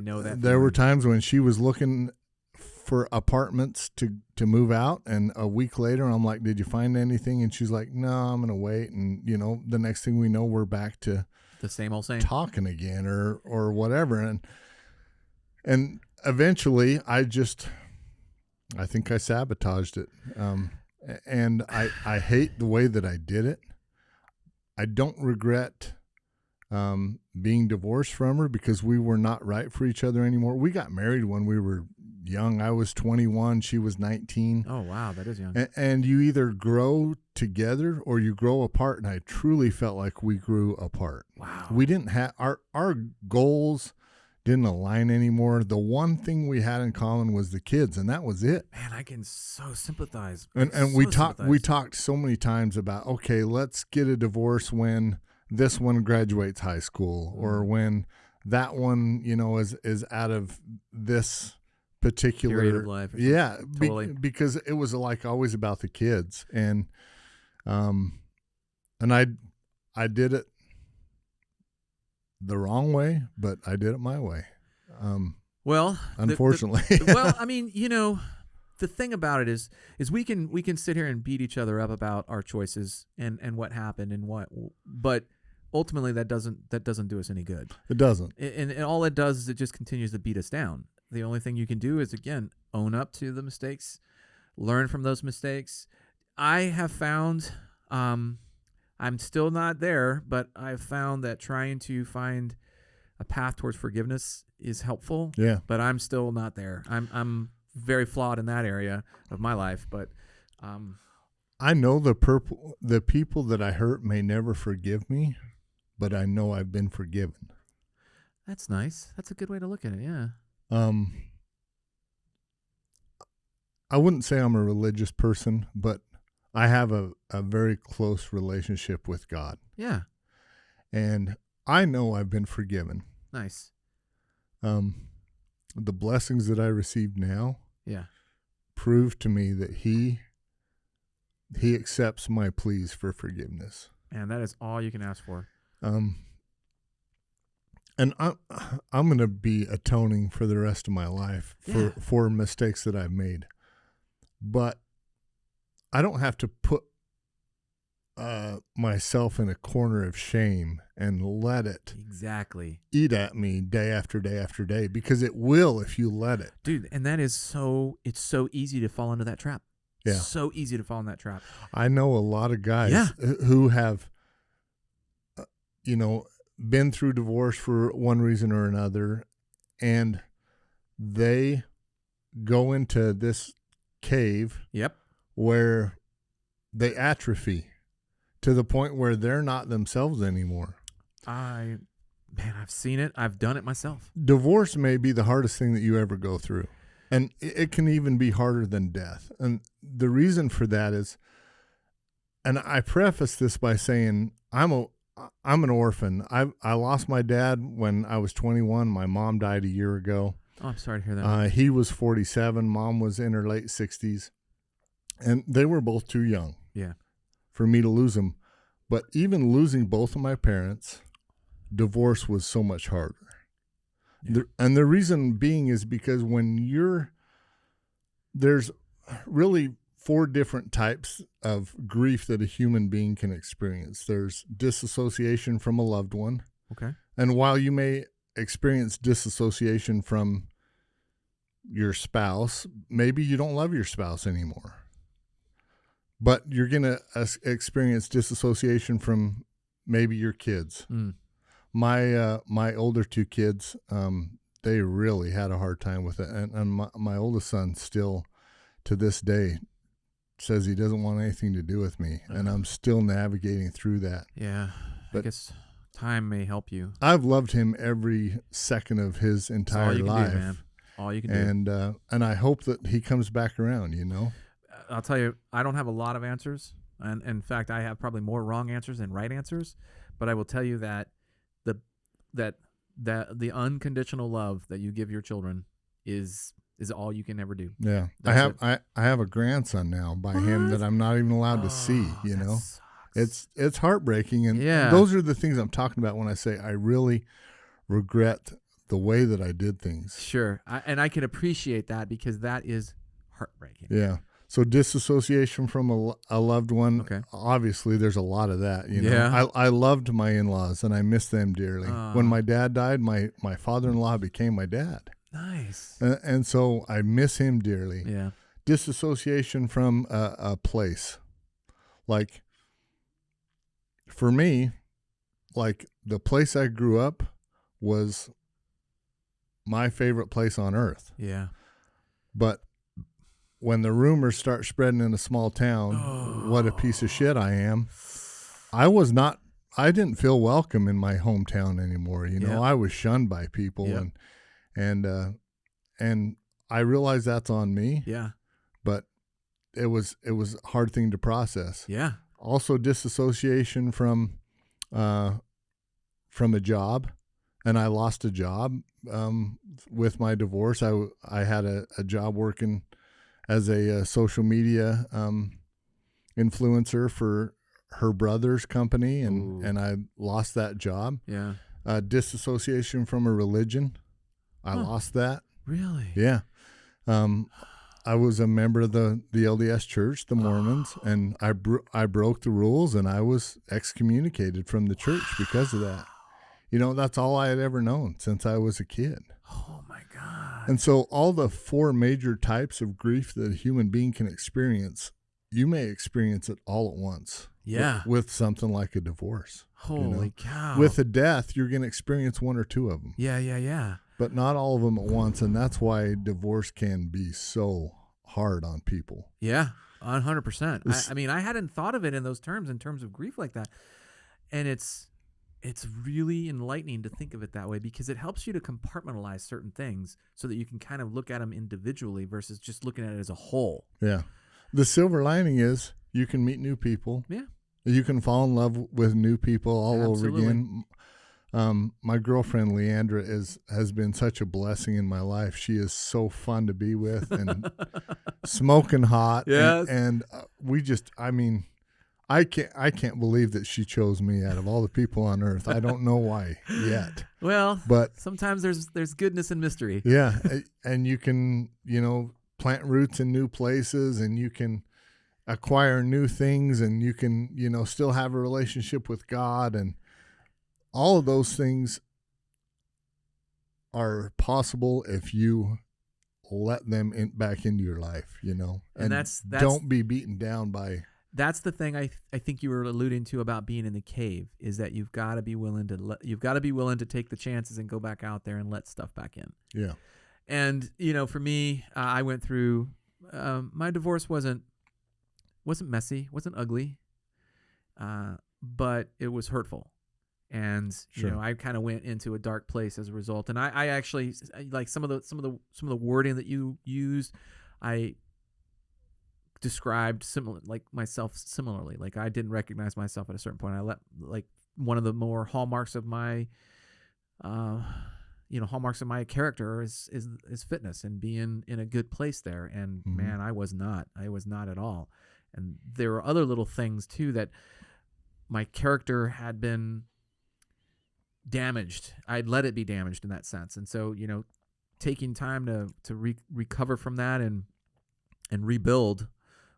know that. There were times when she was looking for apartments to move out, and a week later I'm like, did you find anything? And she's like, no, I'm gonna wait. And the next thing we know, we're back to the same old same talking again or whatever. And eventually I think I sabotaged it. And I hate the way that I did it. I don't regret being divorced from her because we were not right for each other anymore. We got married when we were young. I was 21. She was 19. Oh, wow. That is young. And you either grow together or you grow apart. And I truly felt like we grew apart. Wow. We didn't have our goals didn't align anymore. The one thing we had in common was the kids, and that was it. Man, I can so sympathize. And we talked so many times about, okay, let's get a divorce when this one graduates high school, or when that one, is out of this particular period of life. Yeah, totally. Because it was like always about the kids, and I did it the wrong way, but I did it my way. Well, unfortunately. Well, I mean, the thing about it is we can sit here and beat each other up about our choices and what happened and but ultimately that doesn't do us any good. It doesn't. And all it does is it just continues to beat us down. The only thing you can do is, again, own up to the mistakes, learn from those mistakes. I have found, I'm still not there, but I've found that trying to find a path towards forgiveness is helpful. Yeah. But I'm still not there. I'm very flawed in that area of my life. But I know the people that I hurt may never forgive me, but I know I've been forgiven. That's nice. That's a good way to look at it. Yeah. I wouldn't say I'm a religious person, but I have a very close relationship with God. Yeah. And I know I've been forgiven. Nice. The blessings that I receive now, yeah, prove to me that He accepts my pleas for forgiveness. And that is all you can ask for. And I'm going to be atoning for the rest of my life for mistakes that I've made. But I don't have to put myself in a corner of shame and let it eat at me day after day after day, because it will if you let it. Dude, and it's so easy to fall into that trap. Yeah. So easy to fall in that trap. I know a lot of guys who have, been through divorce for one reason or another, and they go into this cave where they atrophy to the point where they're not themselves anymore. I've seen it. I've done it myself. Divorce may be the hardest thing that you ever go through, and it can even be harder than death. And the reason for that is, and I preface this by saying I'm an orphan. I lost my dad when I was 21. My mom died a year ago. Oh, I'm sorry to hear that. He was 47. Mom was in her late 60s. And they were both too young for me to lose them. But even losing both of my parents, divorce was so much harder. Yeah. And the reason being is because there's really 4 different types of grief that a human being can experience. There's disassociation from a loved one. Okay. And while you may experience disassociation from your spouse, maybe you don't love your spouse anymore. But you're going to experience disassociation from maybe your kids. Mm. My older 2 kids, they really had a hard time with it. And my oldest son still, to this day, says he doesn't want anything to do with me. And I'm still navigating through that. Yeah. But I guess time may help you. I've loved him every second of his entire life. Do, man. All you can do. And I hope that he comes back around, I'll tell you, I don't have a lot of answers. And in fact, I have probably more wrong answers than right answers. But I will tell you that the unconditional love that you give your children is all you can ever do. Yeah. I have a grandson now by him that I'm not even allowed to see, It's heartbreaking. And those are the things I'm talking about when I say I really regret the way that I did things. Sure. And I can appreciate that, because that is heartbreaking. Yeah. So disassociation from a loved one, obviously there's a lot of that. Yeah. I loved my in-laws and I miss them dearly. When my dad died, my father-in-law became my dad. Nice. And so I miss him dearly. Yeah. disassociation from a place. Like, for me, like, the place I grew up was my favorite place on earth. Yeah. But when the rumors start spreading in a small town, what a piece of shit I am. I didn't feel welcome in my hometown anymore. You know, I was shunned by people, and I realize that's on me. Yeah. But it was a hard thing to process. Yeah. Also, disassociation from a job, and I lost a job with my divorce. I had a job working as a social media influencer for her brother's company, and I lost that job. Yeah. Disassociation from a religion. I lost that. Really? Yeah. I was a member of the LDS Church, the Mormons, and I broke the rules, and I was excommunicated from the church because of that. You know, that's all I had ever known since I was a kid. Oh, my God. And so all the 4 major types of grief that a human being can experience, you may experience it all at once. Yeah. With something like a divorce. Holy cow. With a death, you're going to experience 1 or 2 of them. Yeah. But not all of them at once, and that's why divorce can be so hard on people. Yeah, 100%. I mean, I hadn't thought of it in those terms, in terms of grief like that. And it's really enlightening to think of it that way, because it helps you to compartmentalize certain things so that you can kind of look at them individually versus just looking at it as a whole. Yeah. The silver lining is you can meet new people. Yeah. You can fall in love with new people all over again. My girlfriend Leandra has been such a blessing in my life. She is so fun to be with and smoking hot. Yes. And we just, I mean, I can't believe that she chose me out of all the people on earth. I don't know why yet. Well, but sometimes there's goodness in mystery. Yeah. And you can, plant roots in new places, and you can acquire new things, and you can, still have a relationship with God, and all of those things are possible if you let them back into your life, and that's don't be beaten down by. That's the thing I think you were alluding to about being in the cave, is that you've got to be willing to take the chances and go back out there and let stuff back in. Yeah. And, for me, I went through, my divorce wasn't messy, wasn't ugly, but it was hurtful. And, sure. I kind of went into a dark place as a result. And I actually, like some of the wording that you used, I described myself similarly. Like, I didn't recognize myself at a certain point. I let, like, one of the more hallmarks of my, hallmarks of my character is fitness and being in a good place there. And man, I was not at all. And there were other little things too that my character had been damaged. I'd let it be damaged in that sense. And so, taking time to recover from that and rebuild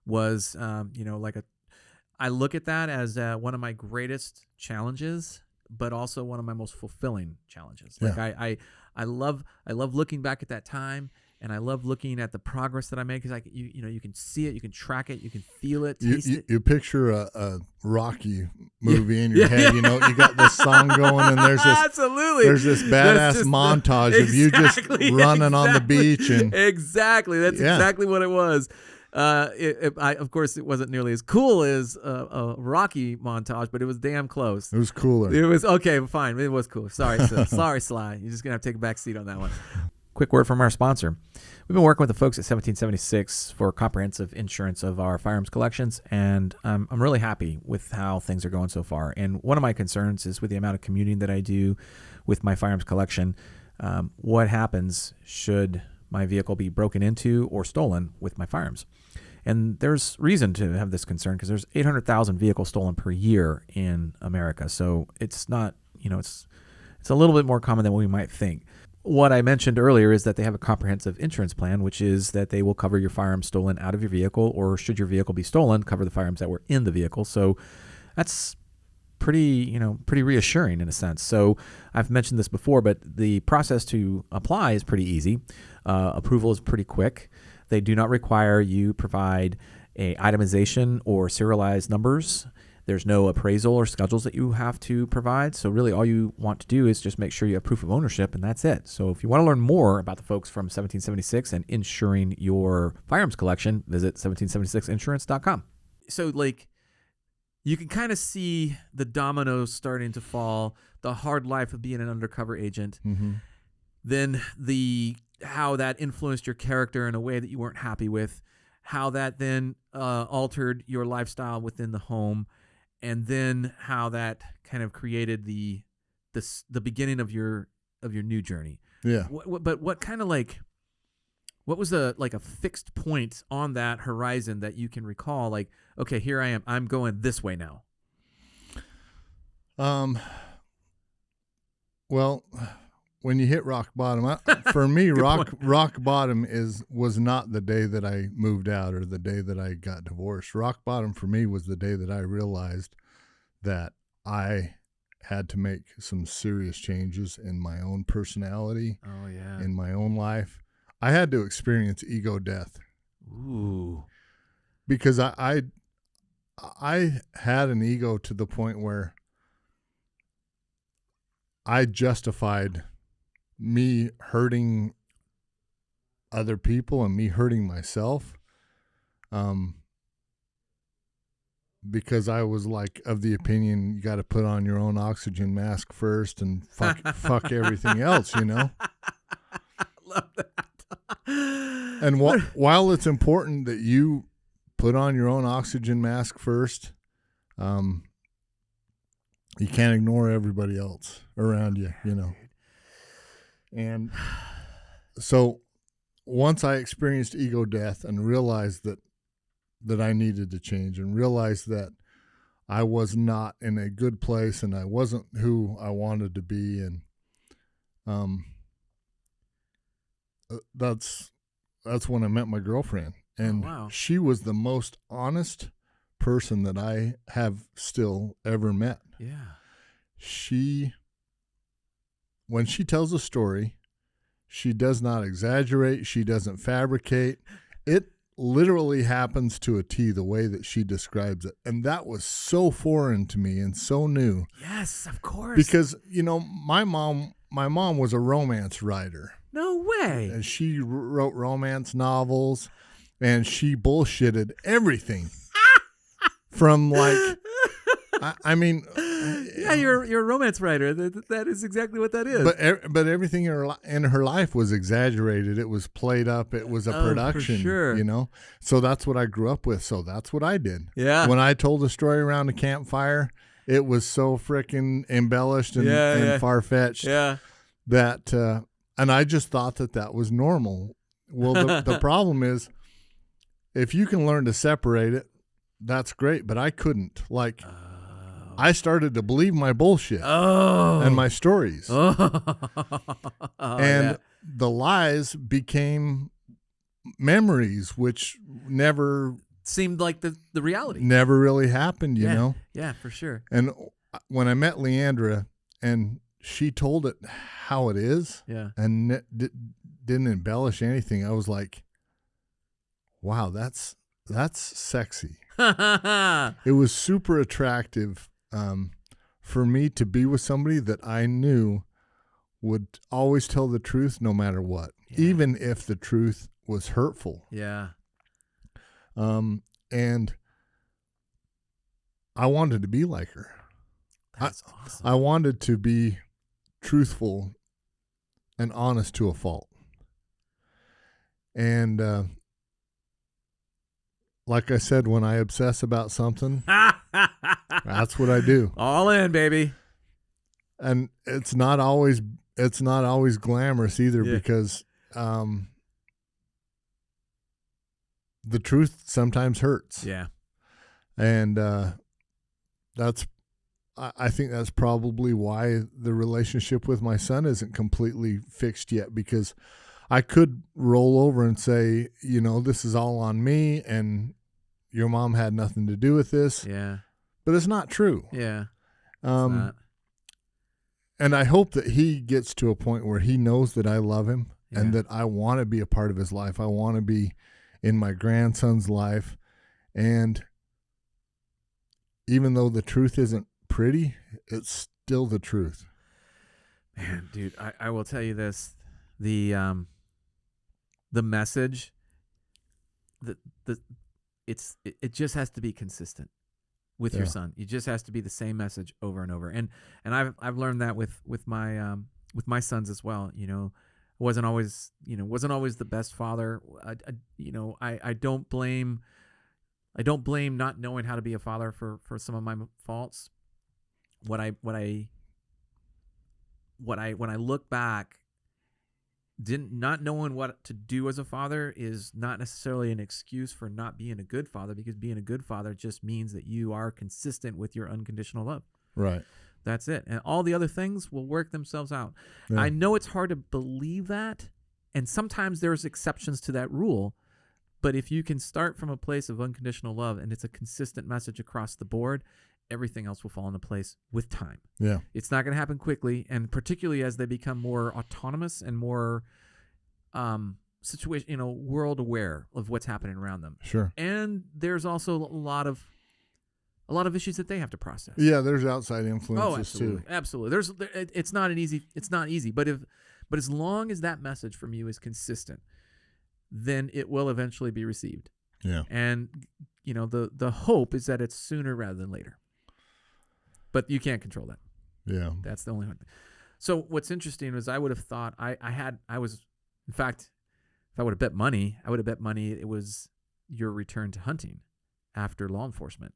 was, I look at that as one of my greatest challenges, but also one of my most fulfilling challenges. Yeah. Like I love looking back at that time, and I love looking at the progress that I made, because you can see it, you can track it, you can feel it, taste it. You picture a Rocky movie in your head. You got this song going, and there's this absolutely there's this badass montage of you just running on the beach, and exactly that's exactly what it was. Of course, it wasn't nearly as cool as a Rocky montage, but it was damn close. It was cooler. It was okay, fine. It was cool. Sorry, sorry, Sly. You're just gonna have to take a back seat on that one. Quick word from our sponsor. We've been working with the folks at 1776 for comprehensive insurance of our firearms collections, and I'm really happy with how things are going so far. And one of my concerns is with the amount of commuting that I do with my firearms collection. What happens should my vehicle be broken into or stolen with my firearms? And there's reason to have this concern, because there's 800,000 vehicles stolen per year in America. So it's not, it's a little bit more common than we might think. What I mentioned earlier is that they have a comprehensive insurance plan, which is that they will cover your firearms stolen out of your vehicle, or should your vehicle be stolen, cover the firearms that were in the vehicle. So that's pretty reassuring in a sense. So I've mentioned this before, but the process to apply is pretty easy. Approval is pretty quick. They do not require you provide a itemization or serialized numbers. There's no appraisal or schedules that you have to provide. So really all you want to do is just make sure you have proof of ownership, and that's it. So if you want to learn more about the folks from 1776 and insuring your firearms collection, visit 1776insurance.com. So like you can kind of see the dominoes starting to fall, the hard life of being an undercover agent, then how that influenced your character in a way that you weren't happy with, how that then altered your lifestyle within the home, and then how that kind of created the beginning of your new journey. Yeah. But what kind of like, what was a fixed point on that horizon that you can recall? Like, okay, here I am. I'm going this way now. Well, when you hit rock bottom, for me, rock bottom was not the day that I moved out or the day that I got divorced. Rock bottom for me was the day that I realized that I had to make some serious changes in my own personality. Oh yeah. In my own life. I had to experience ego death. Ooh. Because I had an ego to the point where I justified me hurting other people and me hurting myself, because I was like of the opinion you got to put on your own oxygen mask first and fuck everything else, you know. Love that. And while it's important that you put on your own oxygen mask first, you can't ignore everybody else around you, you know. And so once I experienced ego death and realized that I needed to change and realized that I was not in a good place and I wasn't who I wanted to be, and that's when I met my girlfriend. And she was the most honest person that I have still ever met. Yeah. When she tells a story, she does not exaggerate. She doesn't fabricate. It literally happens to a T the way that she describes it. And that was so foreign to me and so new. Yes, of course. Because, you know, my mom was a romance writer. No way. And she wrote romance novels, and she bullshitted everything from like, I mean, yeah, you're a romance writer. That is exactly what that is. But everything in her life was exaggerated. It was played up. It was a production. For sure. You know. So that's what I grew up with. So that's what I did. Yeah. When I told a story around a campfire, it was so freaking embellished and far-fetched. Yeah. That and I just thought that was normal. Well, the problem is, if you can learn to separate it, that's great. But I couldn't. Like. I started to believe my bullshit and my stories. And the lies became memories, which never seemed like the reality. Never really happened, you know? Yeah, for sure. And when I met Leandra and she told it how it is and didn't embellish anything, I was like, wow, that's sexy. It was super attractive. For me to be with somebody that I knew would always tell the truth no matter what, even if the truth was hurtful. Yeah. And I wanted to be like her. That's awesome. I wanted to be truthful and honest to a fault. And, like I said, when I obsess about something, that's what I do. All in, baby. And it's not always glamorous either, because the truth sometimes hurts. Yeah. And I think that's probably why the relationship with my son isn't completely fixed yet, because I could roll over and say, you know, this is all on me and your mom had nothing to do with this. Yeah. But it's not true. Yeah. It's not. And I hope that he gets to a point where he knows that I love him and that I want to be a part of his life. I want to be in my grandson's life. And even though the truth isn't pretty, it's still the truth. Man, dude, I will tell you this. The message, it just has to be consistent with your son. It just has to be the same message over and over. And I've learned that with my sons as well. You know, wasn't always the best father. I don't blame not knowing how to be a father for some of my faults. When I look back, not knowing what to do as a father is not necessarily an excuse for not being a good father, because being a good father just means that you are consistent with your unconditional love. Right. That's it. And all the other things will work themselves out. Yeah. I know it's hard to believe that, and sometimes there's exceptions to that rule, but if you can start from a place of unconditional love and it's a consistent message across the board, everything else will fall into place with time. Yeah. It's not going to happen quickly, and particularly as they become more autonomous and more world aware of what's happening around them. Sure. And there's also a lot of issues that they have to process. Yeah, there's outside influences too. Absolutely. It's not easy, but as long as that message from you is consistent, then it will eventually be received. Yeah. And the hope is that it's sooner rather than later. But you can't control that. Yeah. That's the only thing. So what's interesting is I would have thought in fact, if I would have bet money, it was your return to hunting after law enforcement.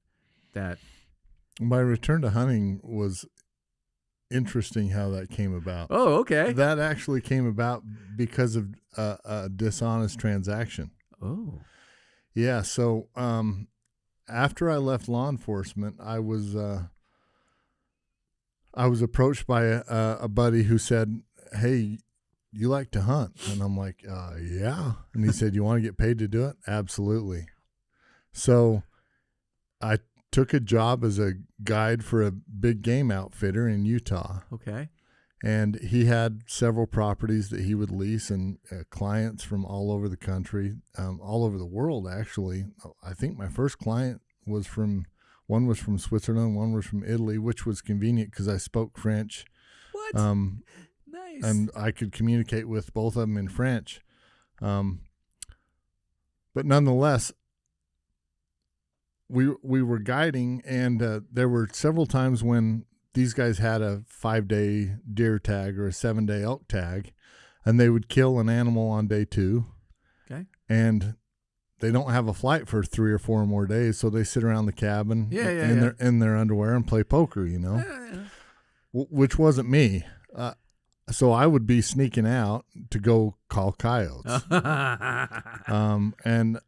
That my return to hunting was interesting how that came about. Oh, okay. That actually came about because of a dishonest transaction. Oh. Yeah. So after I left law enforcement, I was approached by a buddy who said, "Hey, you like to hunt?" And I'm like, "Yeah." And he said, "You want to get paid to do it?" Absolutely. So I took a job as a guide for a big game outfitter in Utah. Okay. And he had several properties that he would lease, and clients from all over the country, all over the world, actually. I think my first client one was from Switzerland, one was from Italy, which was convenient because I spoke French. What? Nice. And I could communicate with both of them in French. But nonetheless, we were guiding, and there were several times when these guys had a 5-day deer tag or a 7-day elk tag, and they would kill an animal on day 2. Okay. And they don't have a flight for 3 or 4 more days, so they sit around the cabin in their underwear and play poker, which wasn't me. So I would be sneaking out to go call coyotes. And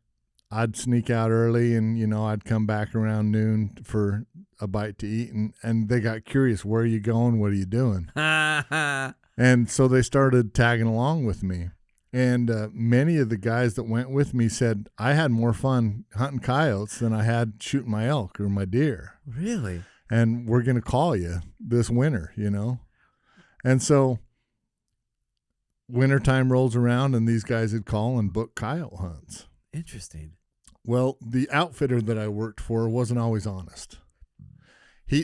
I'd sneak out early, and, I'd come back around noon for a bite to eat, and they got curious. Where are you going? What are you doing? And so they started tagging along with me. And many of the guys that went with me said, I had more fun hunting coyotes than I had shooting my elk or my deer. Really? And we're going to call you this winter, And so wintertime rolls around, and these guys would call and book coyote hunts. Interesting. Well, the outfitter that I worked for wasn't always honest.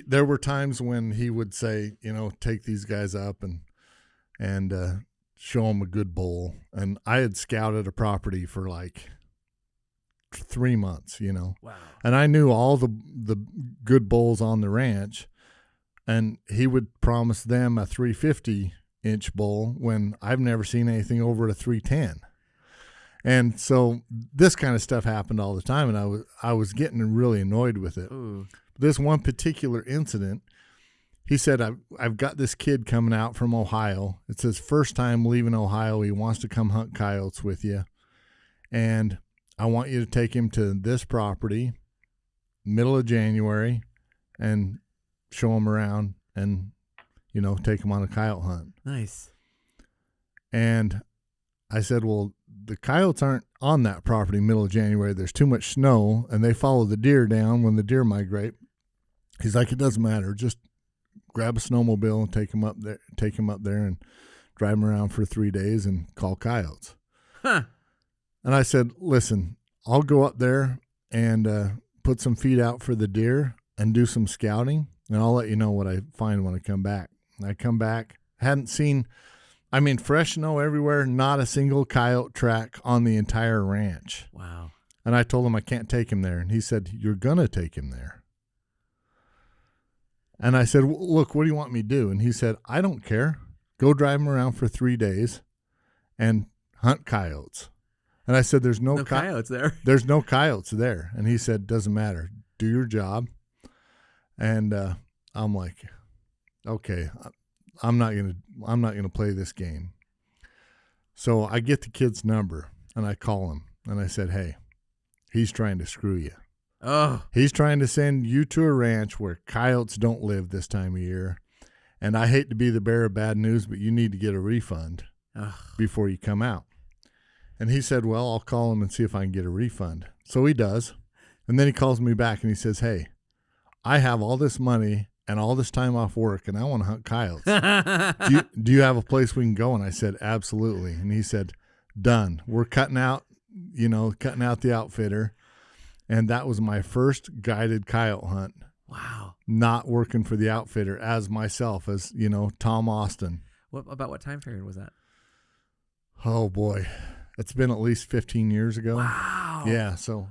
There were times when he would say, take these guys up and show them a good bull. And I had scouted a property for like 3 months, Wow. And I knew all the good bulls on the ranch, and he would promise them a 350-inch bull when I've never seen anything over a 310. And so this kind of stuff happened all the time, and I was getting really annoyed with it. Ooh. This one particular incident, he said, I've got this kid coming out from Ohio. It's his first time leaving Ohio. He wants to come hunt coyotes with you, and I want you to take him to this property, middle of January, and show him around and, take him on a coyote hunt. Nice. And I said, well, the coyotes aren't on that property middle of January. There's too much snow, and they follow the deer down when the deer migrate. He's like, it doesn't matter. Just grab a snowmobile and take him up there and drive him around for 3 days and call coyotes. Huh. And I said, listen, I'll go up there and put some feed out for the deer and do some scouting, and I'll let you know what I find when I come back. And I come back, hadn't seen, fresh snow everywhere, not a single coyote track on the entire ranch. Wow. And I told him I can't take him there. And he said, you're going to take him there. And I said, look, what do you want me to do? And he said, I don't care. Go drive him around for 3 days and hunt coyotes. And I said, there's no coyotes there. There's no coyotes there. And he said, doesn't matter. Do your job. And I'm like, okay, I'm not gonna play this game. So I get the kid's number and I call him and I said, hey, he's trying to screw you. Oh. He's trying to send you to a ranch where coyotes don't live this time of year. And I hate to be the bearer of bad news, but you need to get a refund before you come out. And he said, well, I'll call him and see if I can get a refund. So he does. And then he calls me back and he says, hey, I have all this money and all this time off work and I want to hunt coyotes. Do you have a place we can go? And I said, absolutely. And he said, done. We're cutting out the outfitter. And that was my first guided coyote hunt. Wow. Not working for the outfitter as myself, as, Tom Austin. What time period was that? Oh, boy. It's been at least 15 years ago. Wow. Yeah, so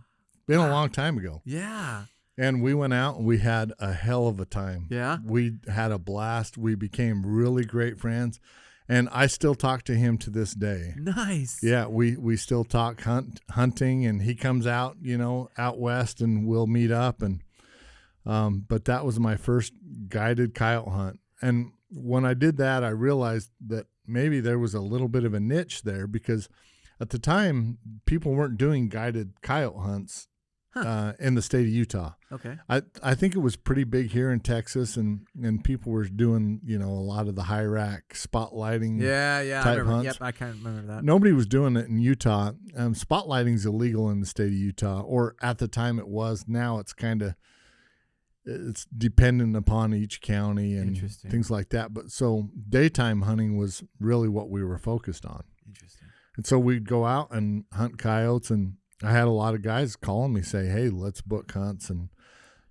been a long time ago. Yeah. And we went out and we had a hell of a time. Yeah. We had a blast. We became really great friends. And I still talk to him to this day. Nice. Yeah, we still talk hunting, and he comes out, out west, and we'll meet up. And but that was my first guided coyote hunt. And when I did that, I realized that maybe there was a little bit of a niche there, because at the time people weren't doing guided coyote hunts in the state of Utah. Okay. I think it was pretty big here in Texas, and people were doing, a lot of the high rack spotlighting type hunts. Yep, I kind of remember that. Nobody was doing it in Utah. Spotlighting's illegal in the state of Utah, or at the time it was. Now it's dependent upon each county and things like that. But so daytime hunting was really what we were focused on. Interesting. And so we'd go out and hunt coyotes, and I had a lot of guys calling me, say, hey, let's book hunts. And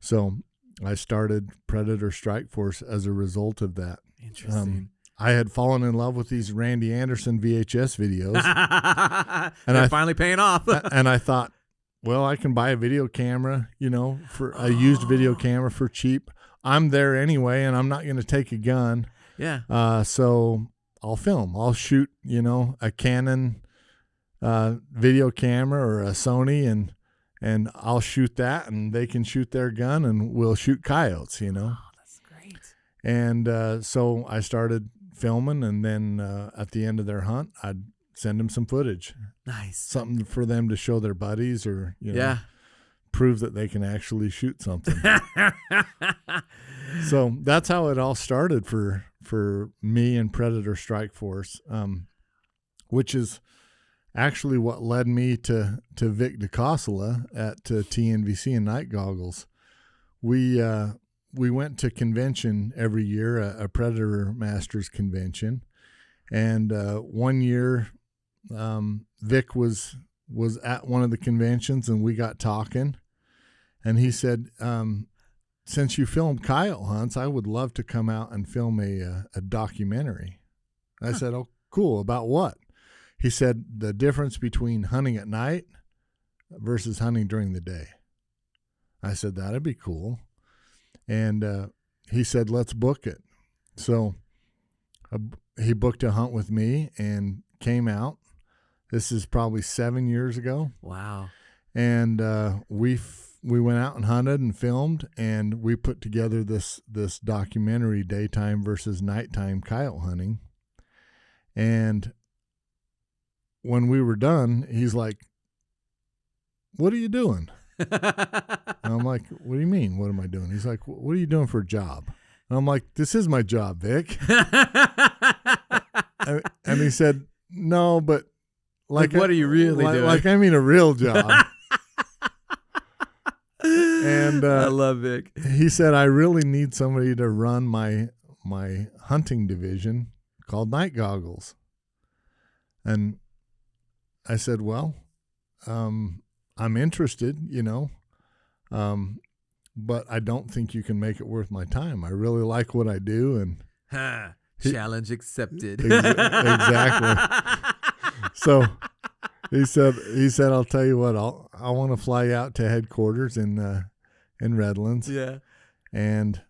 so I started Predator Strike Force as a result of that. Interesting. I had fallen in love with these Randy Anderson VHS videos. And they're finally paying off. And I thought, well, I can buy a video camera, for a used video camera for cheap. I'm there anyway, and I'm not going to take a gun. Yeah. So I'll film. I'll shoot, a Canon video camera or a Sony, and I'll shoot that, and they can shoot their gun, and we'll shoot coyotes, Oh, that's great. And so I started filming, and then at the end of their hunt, I'd send them some footage. Nice. Something for them to show their buddies, or, prove that they can actually shoot something. So that's how it all started for me and Predator Strike Force, which is actually what led me to Vic DeCossola at TNVC and Night Goggles. We went to convention every year, a Predator Masters convention, and one year Vic was at one of the conventions, and we got talking, and he said, since you film coyote hunts, I would love to come out and film a documentary. I said, oh, cool. About what? He said, the difference between hunting at night versus hunting during the day. I said, that'd be cool. And he said, let's book it. So he booked a hunt with me and came out. This is probably 7 years ago. Wow. And we went out and hunted and filmed, and we put together this documentary, daytime versus nighttime coyote hunting. And when we were done, he's like, what are you doing? And I'm like, what do you mean? What am I doing? He's like, what are you doing for a job? And I'm like, this is my job, Vic. and he said, no, but like what are you really doing? Like, I mean, a real job. And I love Vic. He said, I really need somebody to run my hunting division called Night Goggles. And I said, well, I'm interested, but I don't think you can make it worth my time. I really like what I do, and challenge accepted. Exactly. So he said, I'll tell you what, I want to fly out to headquarters in Redlands. Yeah. And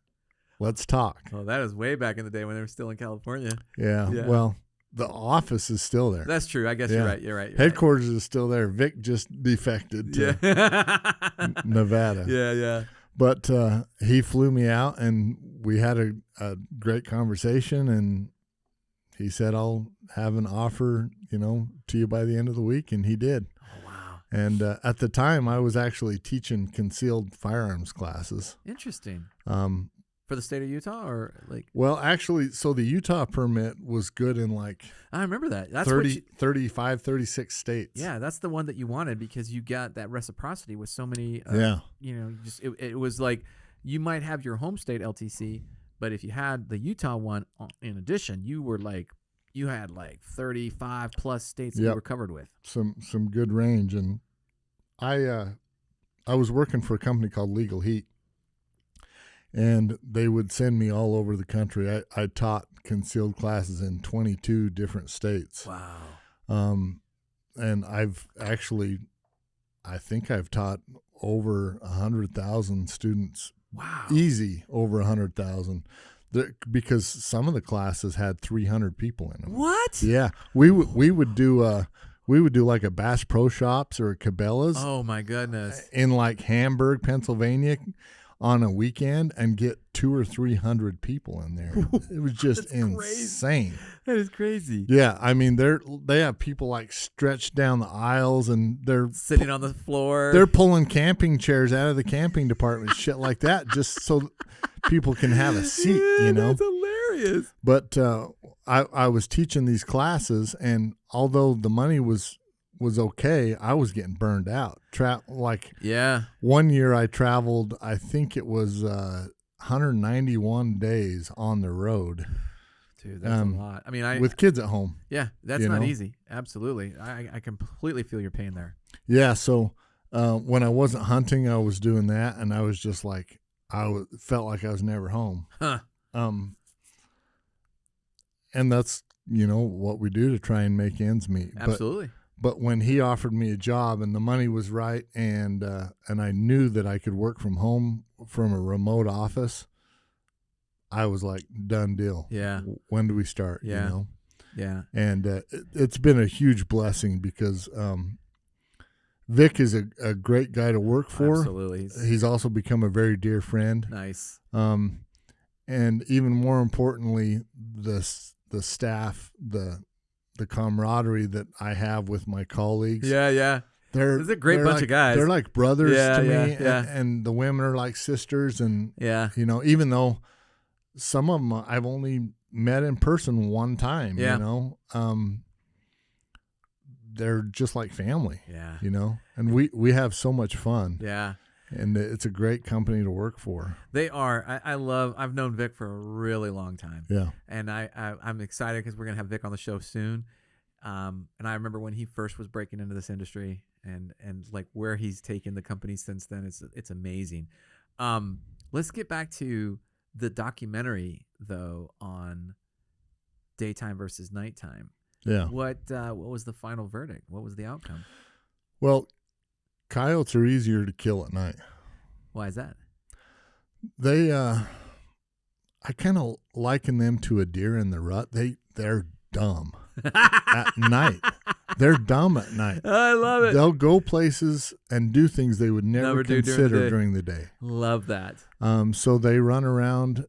let's talk. Well, that is way back in the day when they were still in California. Yeah. Well, the office is still there. That's true. I guess you're right. You're right. Headquarters is still there. Vic just defected to Nevada. Yeah. But he flew me out, and we had a great conversation, and he said, I'll have an offer, to you by the end of the week, and he did. Oh, wow. And at the time, I was actually teaching concealed firearms classes. Interesting. For the state of Utah, or like? Well, actually, so the Utah permit was good in like I remember that. That's 35, 36 states. Yeah, that's the one that you wanted because you got that reciprocity with so many. It was like you might have your home state LTC, but if you had the Utah one in addition, you had like 35 plus states that you were covered with. Some good range, and I was working for a company called Legal Heat. And they would send me all over the country. I taught concealed classes in 22 different states. Wow. And I've actually, I think I've taught over 100,000 students. Wow. Easy over 100,000. Because some of the classes had 300 people in them. What? Yeah. We would do like a Bass Pro Shops or a Cabela's. Oh my goodness. In like Hamburg, Pennsylvania, on a weekend, and get 200 or 300 people in there. It was just insane. That is crazy. Yeah, I mean they have people like stretched down the aisles, and they're sitting on the floor. They're pulling camping chairs out of the camping department, shit like that, just so people can have a seat. That's hilarious. But I was teaching these classes, and although the money was okay, I was getting burned out. One year I traveled, I think it was 191 days on the road. Dude, that's a lot. I mean, with kids at home. Yeah, that's not easy. Absolutely. I completely feel your pain there. Yeah, so when I wasn't hunting, I was doing that, and I was just like, felt like I was never home. Huh. And that's, what we do to try and make ends meet. Absolutely. But when he offered me a job and the money was right, and I knew that I could work from home from a remote office, I was like, done deal. Yeah. When do we start? Yeah. Yeah. And it's been a huge blessing because Vic is a great guy to work for. Absolutely. He's also become a very dear friend. Nice. And even more importantly, the staff, the camaraderie that I have with my colleagues. Yeah. There's a great bunch of guys. They're like brothers to me, yeah. And the women are like sisters. And, even though some of them I've only met in person one time, they're just like family, and we have so much fun. Yeah. And it's a great company to work for. They are. I've known Vic for a really long time. Yeah. And I'm excited because we're going to have Vic on the show soon. And I remember when he first was breaking into this industry and like where he's taken the company since then. It's amazing. Let's get back to the documentary though on daytime versus nighttime. Yeah. What was the final verdict? What was the outcome? Well, coyotes are easier to kill at night. Why is that? They, I kind of liken them to a deer in the rut. They're dumb at night. They're dumb at night. I love it. They'll go places and do things they would never consider during the day. Love that. So they run around,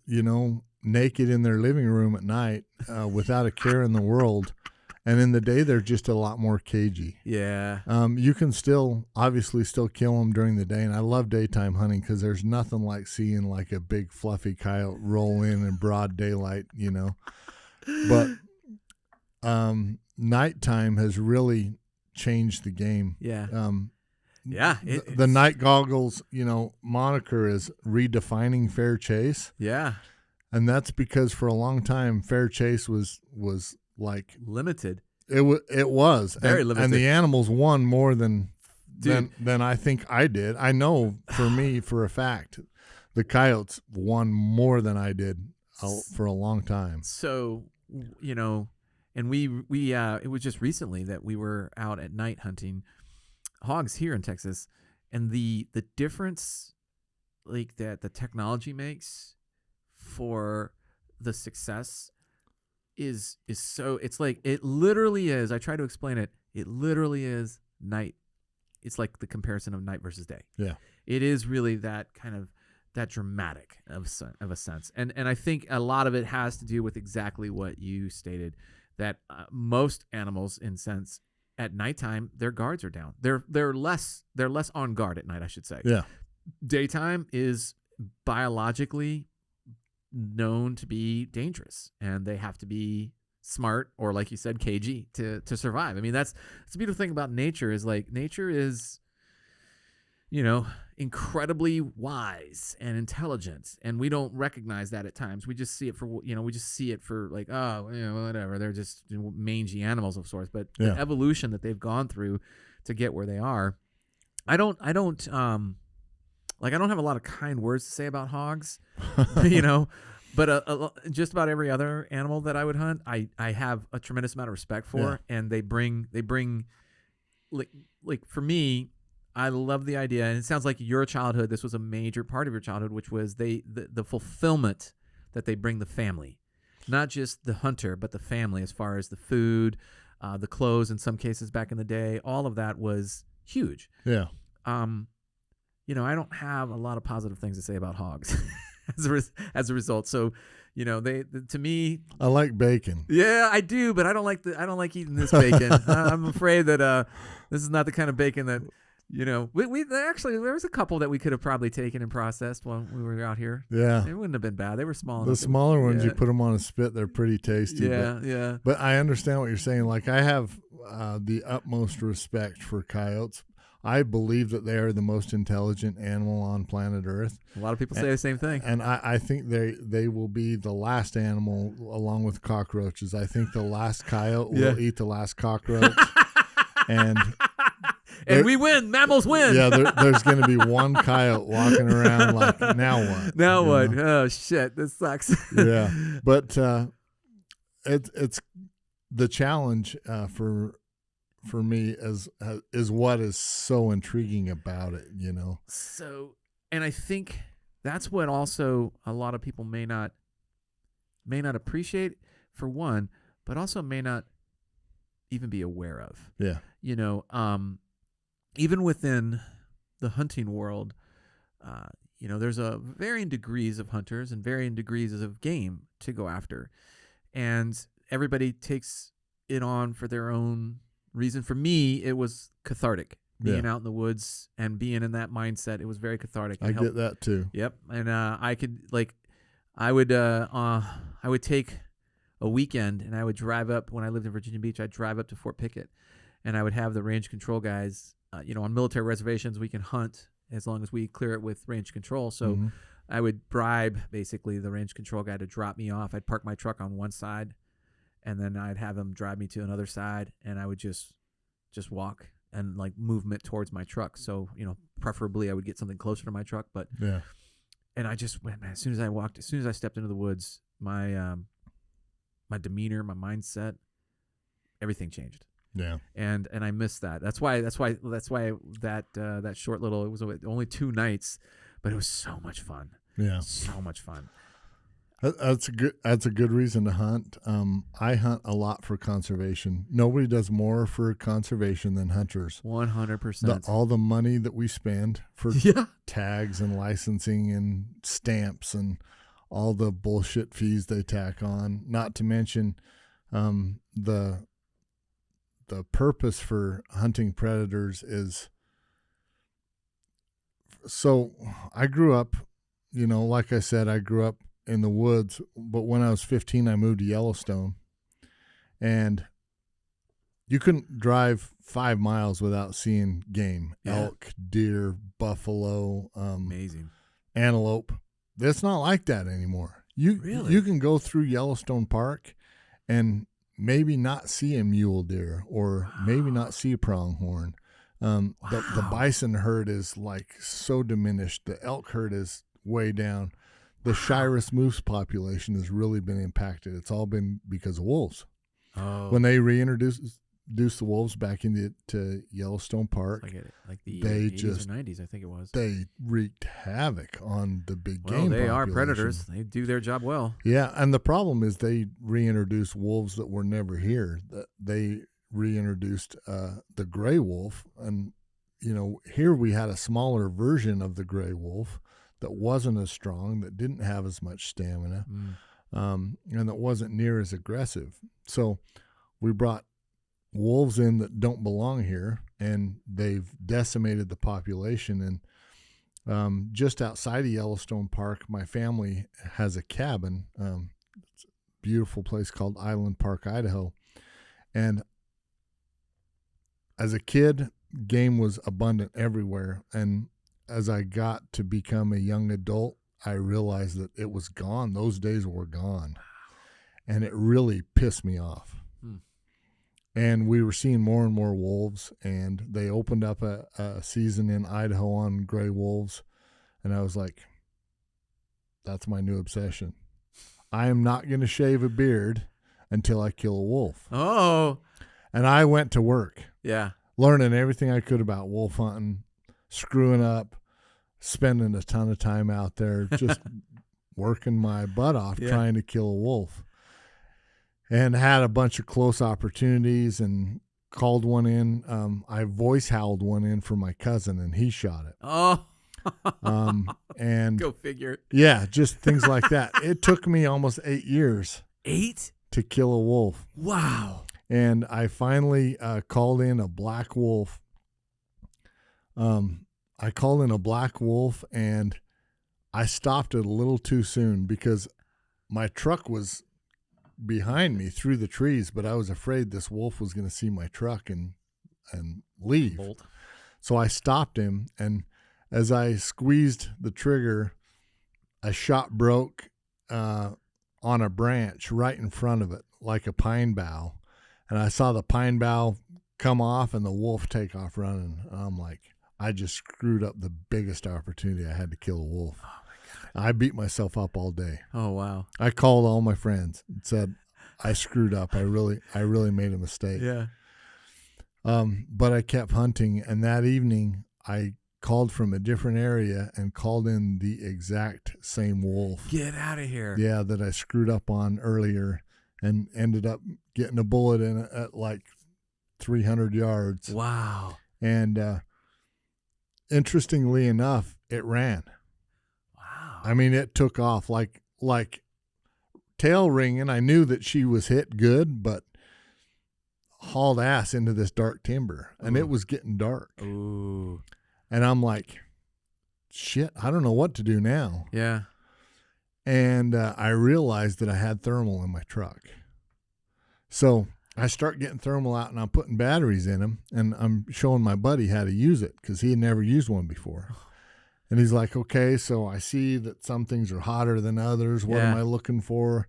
naked in their living room at night without a care in the world. And in the day, they're just a lot more cagey. Yeah. You can obviously still kill them during the day. And I love daytime hunting because there's nothing like seeing like a big fluffy coyote roll in broad daylight, But nighttime has really changed the game. Yeah. The night goggles, moniker is redefining fair chase. Yeah. And that's because for a long time, fair chase was like limited. It was very limited, and the animals won more than Dude. than I think I did. I know for me, for a fact, the coyotes won more than I did for a long time. So, you know, and we it was just recently that we were out at night hunting hogs here in Texas, and the difference like that the technology makes for the success is so, it's like, it literally is, I try to explain it, it literally is night. It's like the comparison of night versus day. Yeah. It is really that kind of that dramatic of a sense. And I think a lot of it has to do with exactly what you stated, that most animals, in sense, at nighttime, their guards are down. They're less on guard at night, I should say. Yeah. Daytime is biologically known to be dangerous, and they have to be smart, or like you said, cagey, to survive. I mean, that's the beautiful thing about nature, is like nature is, you know, incredibly wise and intelligent, and we don't recognize that at times. We just see it for, you know, we just see it for like, oh, you know, whatever, they're just mangy animals of sorts. But the evolution that they've gone through to get where they are, I don't have a lot of kind words to say about hogs, you know, but just about every other animal that I would hunt, I have a tremendous amount of respect for, and they bring like for me, I love the idea, and it sounds like your childhood, this was a major part of your childhood, which was the fulfillment that they bring the family, not just the hunter, but the family, as far as the food, the clothes, in some cases back in the day, all of that was huge. Yeah. You know, I don't have a lot of positive things to say about hogs as a result. So, you know, they to me, I like bacon. Yeah, I do, but I don't like eating this bacon. I'm afraid that this is not the kind of bacon that, you know, we actually, there was a couple that we could have probably taken and processed when we were out here. Yeah. It wouldn't have been bad. They were small. The smaller ones, you put them on a spit, they're pretty tasty. Yeah. But I understand what you're saying. Like, I have the utmost respect for coyotes. I believe that they are the most intelligent animal on planet Earth. A lot of people say the same thing. And I think they will be the last animal, along with cockroaches. I think the last coyote will eat the last cockroach. And we win. Mammals win. Yeah, there's going to be one coyote walking around like, now what? Now what? Know? Oh, shit. This sucks. Yeah. But it's the challenge for me is what is so intriguing about it, you know. So, and I think that's what also a lot of people may not appreciate, for one, but also may not even be aware of. Yeah. You know, even within the hunting world, you know, there's a varying degrees of hunters and varying degrees of game to go after, and everybody takes it on for their own reason. For me, it was cathartic. Being out in the woods and being in that mindset, it was very cathartic. I get that too. Yep, and I would take a weekend and I would drive up. When I lived in Virginia Beach, I'd drive up to Fort Pickett, and I would have the range control guys. You know, on military reservations, we can hunt as long as we clear it with range control. So I would bribe basically the range control guy to drop me off. I'd park my truck on one side, and then I'd have him drive me to another side, and I would just walk and like movement towards my truck. So, you know, preferably I would get something closer to my truck, but and I just went, man, as soon as I stepped into the woods, my demeanor, my mindset, everything changed. Yeah. And I missed that. That's why that short little, it was only 2 nights, but it was so much fun. Yeah. So much fun. That's a good reason to hunt. I hunt a lot for conservation. Nobody does more for conservation than hunters. 100%. All the money that we spend for tags and licensing and stamps and all the bullshit fees they tack on, not to mention the purpose for hunting predators is. So I grew up, you know, like I said, I grew up in the woods, but when I was 15, I moved to Yellowstone, and you couldn't drive 5 miles without seeing game, elk, deer, buffalo, amazing, antelope. It's not like that anymore. You can go through Yellowstone Park and maybe not see a mule deer, or maybe not see a pronghorn. The bison herd is like so diminished. The elk herd is way down. The Shiras moose population has really been impacted. It's all been because of wolves. Oh. When they reintroduced the wolves back into Yellowstone Park, like the they 80s or 90s, I think it was. They wreaked havoc on the big game They population. are predators. They do their job well. Yeah, and the problem is they reintroduced wolves that were never here. They reintroduced the gray wolf, and here we had a smaller version of the gray wolf that wasn't as strong, that didn't have as much stamina, and that wasn't near as aggressive. So we brought wolves in that don't belong here, and they've decimated the population. And just outside of Yellowstone Park, my family has a cabin. It's a beautiful place called Island Park, Idaho. And as a kid, game was abundant everywhere. And as I got to become a young adult, I realized that it was gone. Those days were gone. And it really pissed me off. And we were seeing more and more wolves, and they opened up a season in Idaho on gray wolves. And I was like, that's my new obsession. I am not going to shave a beard until I kill a wolf. Oh. And I went to work. Yeah. Learning everything I could about wolf hunting, screwing up, spending a ton of time out there, just working my butt off trying to kill a wolf. And had a bunch of close opportunities and called one in. I voice howled one in for my cousin, and he shot it. Oh. And go figure. Yeah, just things like that. It took me almost 8 years. 8? To kill a wolf. Wow. And I finally called in a black wolf. I called in a black wolf, and I stopped it a little too soon because my truck was behind me through the trees, but I was afraid this wolf was going to see my truck and leave. Bolt. So I stopped him, and as I squeezed the trigger, a shot broke on a branch right in front of it, like a pine bough. And I saw the pine bough come off and the wolf take off running. And I'm like, I just screwed up the biggest opportunity I had to kill a wolf. Oh, my God. I beat myself up all day. Oh, wow. I called all my friends and said, I screwed up. I really made a mistake. Yeah. But I kept hunting. And that evening, I called from a different area and called in the exact same wolf. Get out of here. Yeah, that I screwed up on earlier and ended up getting a bullet in it at like 300 yards. Wow. And interestingly enough, it ran. Wow. I mean, it took off like tail ringing. I knew that she was hit good, but hauled ass into this dark timber. And It was getting dark. Ooh. And I'm like, shit, I don't know what to do now. Yeah. And I realized that I had thermal in my truck. So I start getting thermal out, and I'm putting batteries in them, and I'm showing my buddy how to use it because he had never used one before. And he's like, okay, so I see that some things are hotter than others. What am I looking for?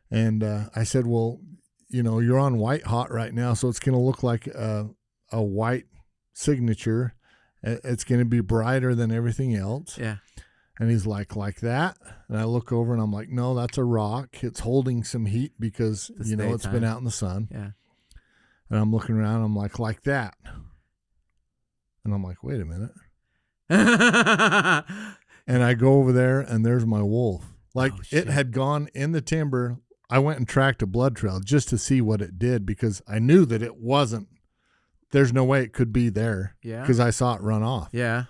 And I said, well, you're on white hot right now, so it's going to look like a white signature. It's going to be brighter than everything else. Yeah. And he's like that. And I look over and I'm like, no, that's a rock. It's holding some heat because, it's been out in the sun. Yeah. And I'm looking around. I'm like that. And I'm like, wait a minute. And I go over there and there's my wolf. Like it had gone in the timber. I went and tracked a blood trail just to see what it did because I knew that it wasn't. There's no way it could be there. Yeah. Because I saw it run off. Yeah.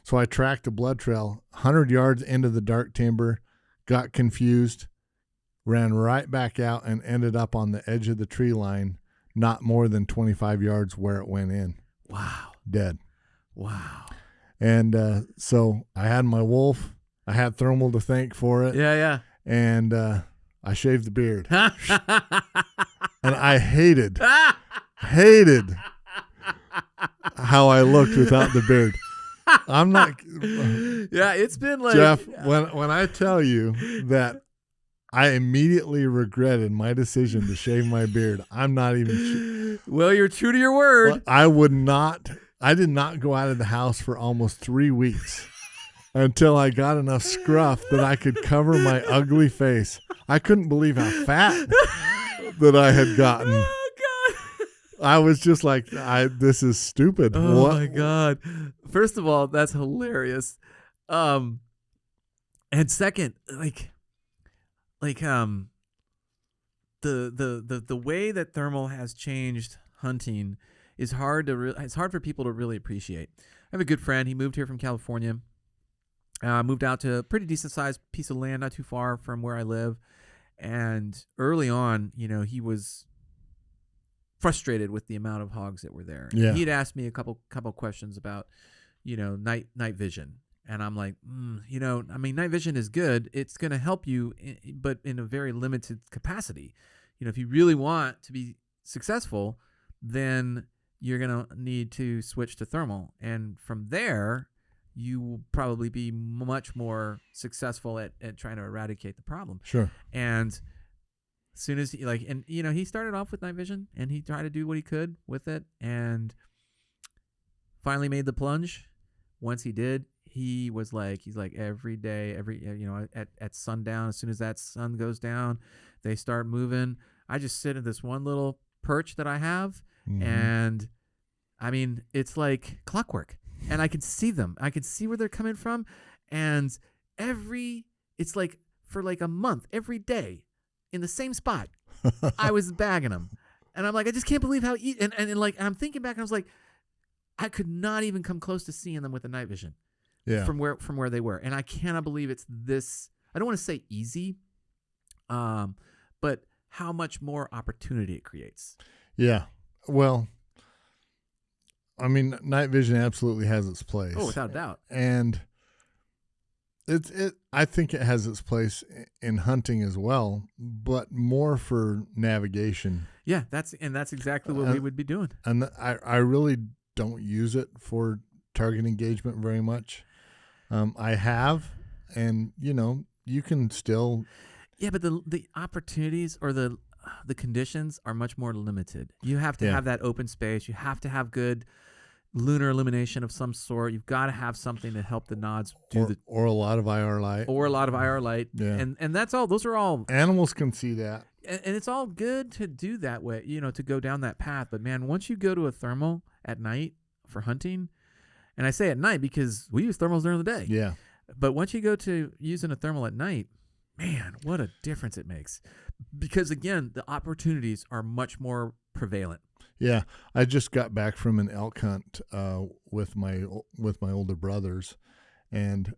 So I tracked the blood trail 100 yards into the dark timber, got confused, ran right back out, and ended up on the edge of the tree line, not more than 25 yards where it went in. Wow. Dead. Wow. And so I had my wolf. I had thermal to thank for it. Yeah, yeah. And I shaved the beard. And I hated how I looked without the beard. I'm not. Yeah, it's been like Jeff. When I tell you that I immediately regretted my decision to shave my beard, I'm not even. Well, you're true to your word. I would not I did not go out of the house for almost 3 weeks until I got enough scruff that I could cover my ugly face. I couldn't believe how fat that I had gotten. Oh God! I was just like, this is stupid. Oh what? my God! First of all, that's hilarious. And second, the way that thermal has changed hunting is hard to it's hard for people to really appreciate. I have a good friend. He moved here from California. Moved out to a pretty decent sized piece of land, not too far from where I live. And early on, he was frustrated with the amount of hogs that were there. Yeah. He'd asked me a couple questions about, night vision. And I'm like, night vision is good. It's going to help you, but in a very limited capacity. If you really want to be successful, then you're going to need to switch to thermal. And from there, you will probably be much more successful at trying to eradicate the problem. Sure. And as soon as he started off with night vision and he tried to do what he could with it and finally made the plunge. Once he did, he's like every day, at sundown, as soon as that sun goes down, they start moving. I just sit in this one little perch that I have. Mm-hmm. And I mean, it's like clockwork. And I can see them. I can see where they're coming from. And it's like for like a month, every day in the same spot, I was bagging them. And I'm like, I just can't believe how and I'm thinking back and I was like, I could not even come close to seeing them with the night vision. Yeah. From where they were. And I cannot believe it's this, I don't want to say easy, but how much more opportunity it creates. Yeah. Well, I mean, night vision absolutely has its place. Oh, without a doubt. And I think it has its place in hunting as well, but more for navigation. Yeah, that's exactly what we would be doing. And I really don't use it for target engagement very much. I have, and you can still. Yeah, but the opportunities or the conditions are much more limited. You have to have that open space. You have to have good lunar illumination of some sort. You've got to have something to help the nods do or a lot of IR light. Yeah. And that's all. Those are all animals can see that. And it's all good to do that way, to go down that path. But man, once you go to a thermal at night for hunting, and I say at night because we use thermals during the day. Yeah. But once you go to using a thermal at night, man, what a difference it makes. Because again, the opportunities are much more prevalent. Yeah, I just got back from an elk hunt with my older brothers, and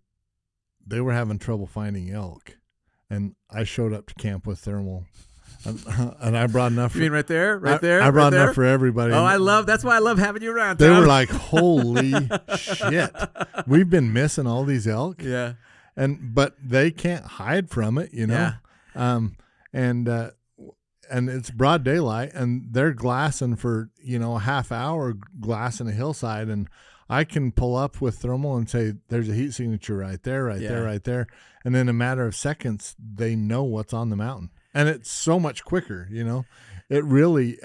they were having trouble finding elk, and I showed up to camp with thermal, and I brought enough. You mean right there? I brought enough for everybody. Oh, that's why I love having you around. They Tom. were like, "Holy shit, we've been missing all these elk." Yeah, but they can't hide from it, Yeah. And it's broad daylight, and they're glassing for, a half hour glassing a hillside, and I can pull up with thermal and say, there's a heat signature right there, right there. And in a matter of seconds, they know what's on the mountain. And it's so much quicker, It really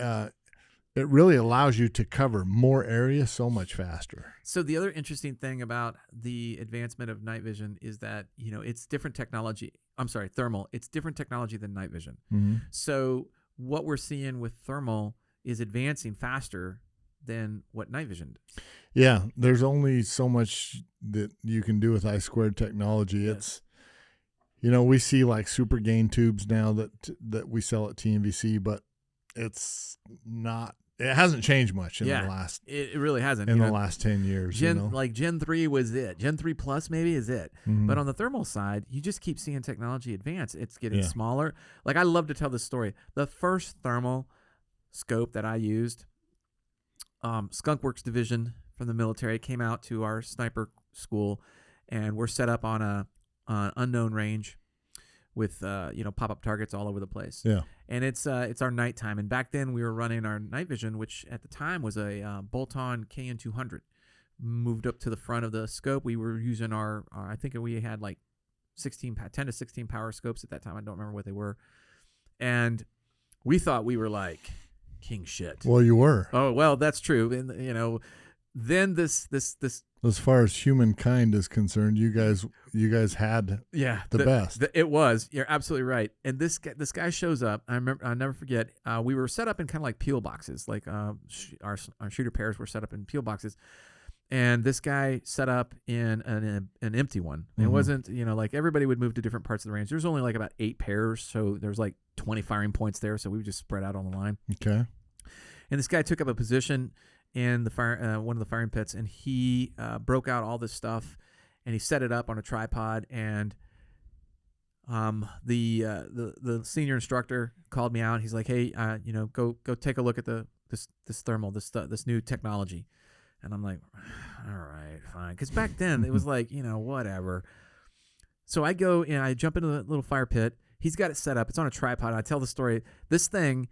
allows you to cover more area so much faster. So the other interesting thing about the advancement of night vision is that, it's different technology. I'm sorry, thermal. It's different technology than night vision. Mm-hmm. So what we're seeing with thermal is advancing faster than what night vision does. Yeah, there's only so much that you can do with I-squared technology. Yes. It's, we see like super gain tubes now that we sell at TNVC, but it's not. It hasn't changed much in the last. It really hasn't in the last 10 years. Like Gen 3 was it. Gen 3 Plus maybe is it. Mm-hmm. But on the thermal side, you just keep seeing technology advance. It's getting smaller. Like I love to tell this story. The first thermal scope that I used, Skunk Works Division from the military came out to our sniper school, and we're set up on an unknown range with pop-up targets all over the place. Yeah. And it's our nighttime. And back then we were running our night vision, which at the time was a bolt-on KN200. Moved up to the front of the scope. We were using our I think we had like 10 to 16 power scopes at that time. I don't remember what they were. And we thought we were like king shit. Well, you were. Oh, well, that's true. And then this as far as humankind is concerned, you guys had the best. It was. You're absolutely right. And this guy shows up. I'll never forget. We were set up in kind of like peel boxes, like our shooter pairs were set up in peel boxes. And this guy set up in an empty one. It wasn't, like everybody would move to different parts of the range. There's only like about 8 pairs, so there's like 20 firing points there. So we would just spread out on the line. Okay. And this guy took up a position in the one of the firing pits, and he broke out all this stuff, and he set it up on a tripod. And the senior instructor called me out. He's like, "Hey, go take a look at this thermal, this new technology." And I'm like, "All right, fine," because back then it was like, whatever. So I go and I jump into the little fire pit. He's got it set up. It's on a tripod. I tell the story. This thing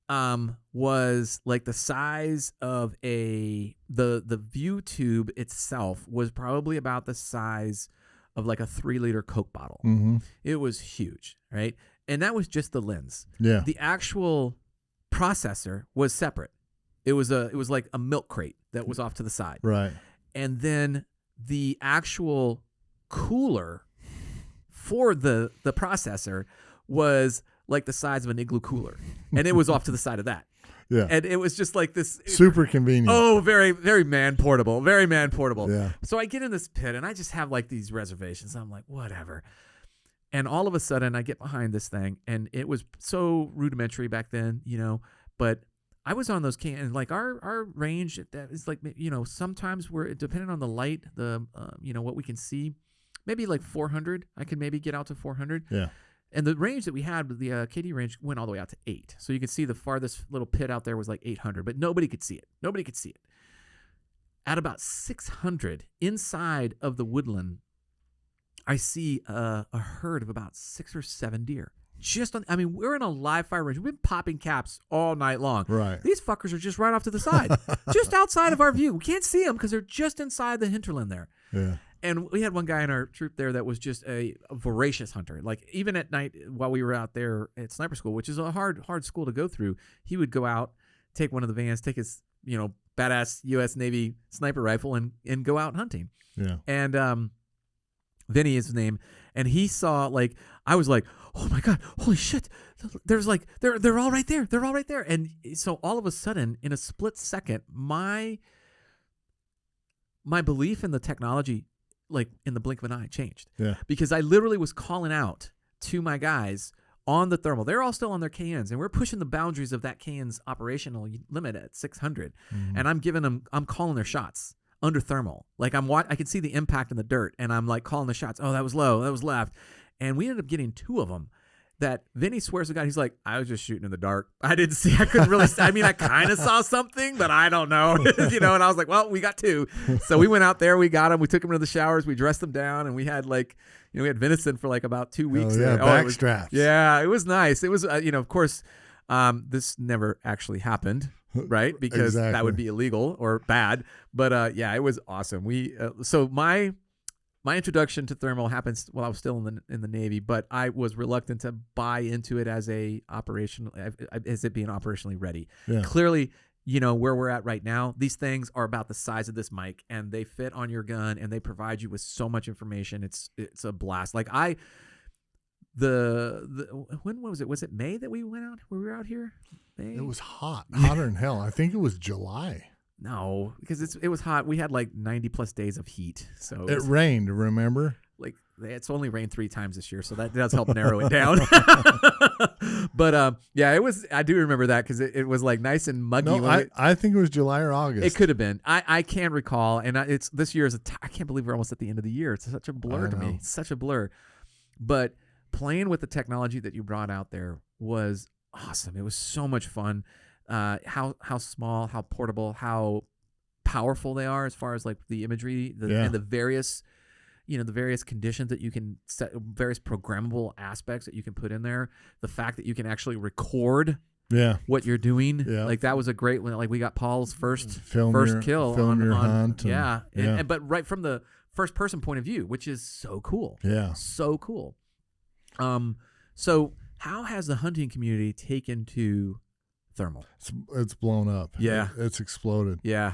was like the size of the view tube itself was probably about the size of like a 3-liter Coke bottle. It was huge, right? And that was just the lens. Yeah. The actual processor was separate. It was like a milk crate that was off to the side. Right. And then the actual cooler for the processor was like the size of an igloo cooler, and it was off to the side of that. Yeah. And it was just like this super convenient. Oh, very, very man portable. Very man portable. Yeah. So I get in this pit and I just have like these reservations. I'm like, whatever. And all of a sudden I get behind this thing, and it was so rudimentary back then, but I was on those and like our range that is like, sometimes we're depending on the light, what we can see, maybe like 400. I could maybe get out to 400. Yeah. And the range that we had, the KD range, went all the way out to 8. So you could see the farthest little pit out there was like 800, but nobody could see it. At about 600, inside of the woodland, I see a herd of about 6 or 7 deer. We're in a live fire range. We've been popping caps all night long. Right. These fuckers are just right off to the side, just outside of our view. We can't see them because they're just inside the hinterland there. Yeah. And we had one guy in our troop there that was just a voracious hunter. Like even at night while we were out there at sniper school, which is a hard school to go through, he would go out, take one of the vans, take his, badass U.S. Navy sniper rifle and go out hunting. Yeah. And Vinny is his name. And he saw, like, I was like, oh my God, holy shit. There's like, they're all right there. They're all right there. And so all of a sudden, in a split second, my belief in the technology, like in the blink of an eye, changed. Yeah. Because I literally was calling out to my guys on the thermal. They're all still on their KNs, and we're pushing the boundaries of that KN's operational limit at 600. And I'm calling their shots under thermal. Like I can see the impact in the dirt, and I'm like calling the shots. Oh, that was low. That was left. And we ended up getting 2 of them. That Vinny swears to God, he's like, I was just shooting in the dark. I couldn't really see. I kind of saw something, but I don't know. And I was like, well, we got 2. So we went out there, we got them, we took them to the showers, we dressed them down, and we had we had venison for like about 2 weeks. Oh, yeah, back straps. Yeah, it was nice. It was, of course, this never actually happened, right? Because that would be illegal or bad. But yeah, it was awesome. So my introduction to thermal happens while I was still in the Navy, but I was reluctant to buy into it as it being operationally ready. Yeah. Clearly, where we're at right now, these things are about the size of this mic, and they fit on your gun, and they provide you with so much information. It's a blast. Like when was it? Was it May that we went out? We were out here? May? It was hotter than hell. I think it was July. No, because it was hot. We had like 90 plus days of heat. So it rained, remember? Like it's only rained 3 times this year, so that does help narrow it down. But yeah, it was. I do remember that because it was like nice and muggy. No, I think it was July or August. It could have been. I can't recall, and it's this year is I can't believe we're almost at the end of the year. It's such a blur to me. It's such a blur. But playing with the technology that you brought out there was awesome. It was so much fun. How small, how portable, how powerful they are as far as like the imagery and the various, the various conditions that you can set, various programmable aspects that you can put in there. The fact that you can actually record what you're doing. Yeah. Like that was a great one. Like we got Paul's first kill on hunt. But right from the first person point of view, which is so cool. Yeah. So cool. So how has the hunting community taken to thermal? It's blown up. Yeah. It's exploded. Yeah.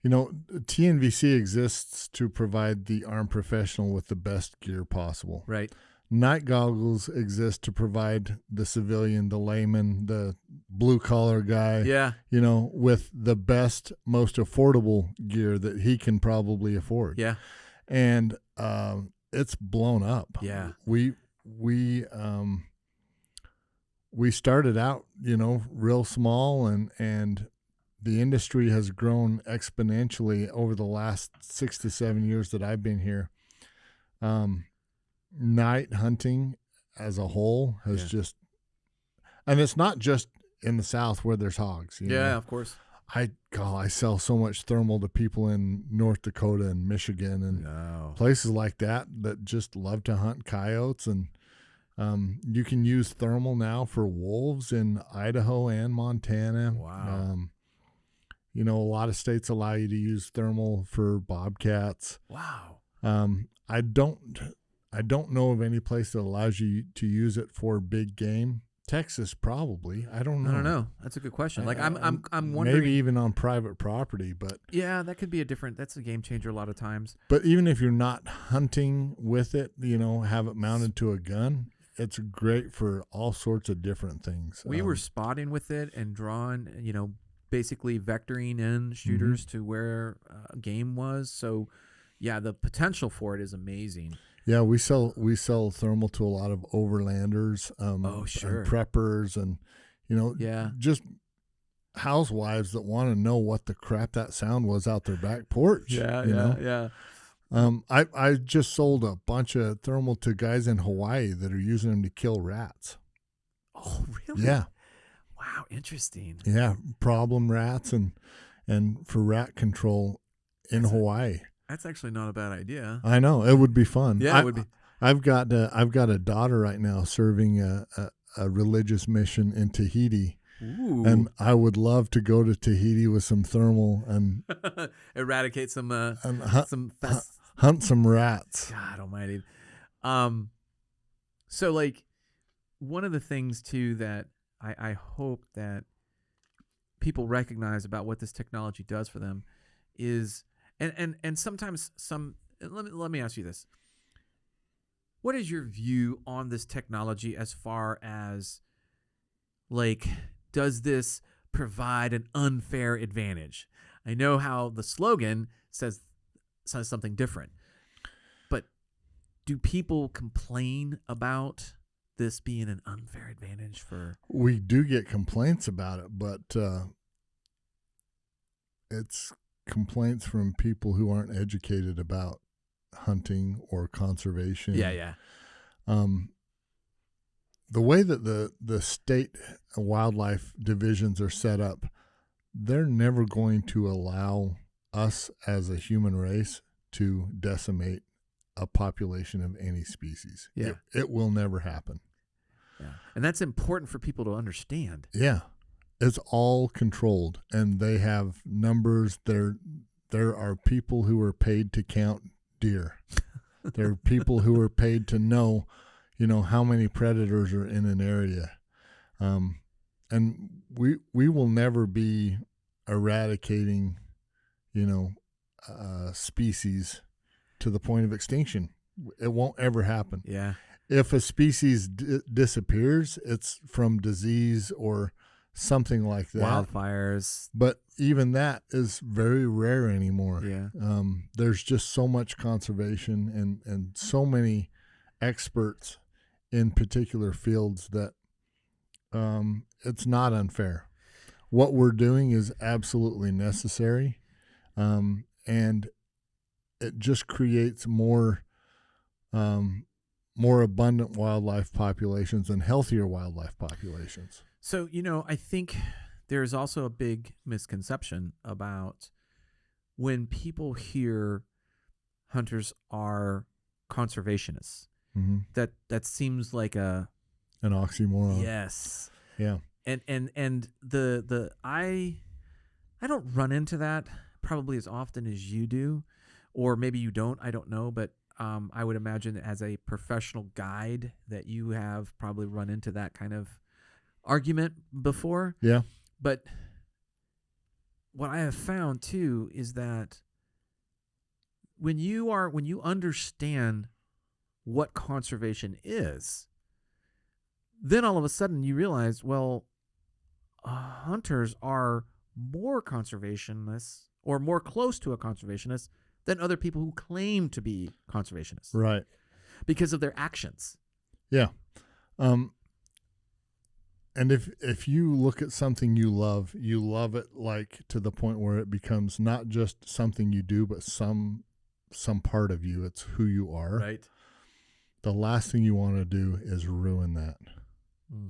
TNVC exists to provide the armed professional with the best gear possible. Right. Night goggles exist to provide the civilian, the layman, the blue collar guy, Yeah. with the best, most affordable gear that he can probably afford. Yeah. And it's blown up. Yeah. We started out, real small, and the industry has grown exponentially over the last 6 to 7 years that I've been here. Night hunting as a whole has just, and it's not just in the South where there's hogs. Of course. I sell so much thermal to people in North Dakota and Michigan and places like that just love to hunt coyotes. And you can use thermal now for wolves in Idaho and Montana. Wow. A lot of states allow you to use thermal for bobcats. Wow. I don't know of any place that allows you to use it for big game. Texas probably. I don't know. That's a good question. Like I'm wondering, maybe even on private property, but yeah, that could be that's a game changer a lot of times. But even if you're not hunting with it, have it mounted to a gun, it's great for all sorts of different things. We were spotting with it and drawing, basically vectoring in shooters to where game was. So yeah, the potential for it is amazing. Yeah, we sell thermal to a lot of overlanders, and preppers, and just housewives that want to know what the crap that sound was out their back porch. Yeah. I just sold a bunch of thermal to guys in Hawaii that are using them to kill rats. Oh, really? Yeah. Wow, interesting. Yeah, problem rats and for rat control in Hawaii. That's actually not a bad idea. I know, it would be fun. Yeah, it would be. I've got a daughter right now serving a religious mission in Tahiti. Ooh. And I would love to go to Tahiti with some thermal and eradicate some hunt some rats. God almighty. So like one of the things too that I hope that people recognize about what this technology does for them is and sometimes let me ask you this. What is your view on this technology as far as like, does this provide an unfair advantage? I know how the slogan says something different, but do people complain about this being an unfair advantage for? We do get complaints about it, but it's complaints from people who aren't educated about hunting or conservation. Yeah. The way that the state wildlife divisions are set up, they're never going to allow us as a human race to decimate a population of any species. Yeah. It will never happen. Yeah. And that's important for people to understand. Yeah. It's all controlled, and they have numbers. There are people who are paid to count deer. There are people who are paid to know, how many predators are in an area. And we will never be eradicating, species to the point of extinction. It won't ever happen. Yeah. If a species disappears, it's from disease or something like that. Wildfires. But even that is very rare anymore. Yeah. There's just so much conservation and so many experts in particular fields that it's not unfair. What we're doing is absolutely necessary, and it just creates more abundant wildlife populations and healthier wildlife populations. So, I think there's also a big misconception about when people hear hunters are conservationists. Mm-hmm. That seems like an oxymoron. Yes. Yeah. And I don't run into that probably as often as you do, or maybe you don't. I don't know, but I would imagine as a professional guide that you have probably run into that kind of argument before. Yeah. But what I have found too is that when you understand what conservation is, then all of a sudden you realize, well, hunters are more conservationists or more close to a conservationist than other people who claim to be conservationists. Right. Because of their actions. Yeah. And if you look at something you love it like to the point where it becomes not just something you do, but some part of you. It's who you are. Right. The last thing you want to do is ruin that. Mm.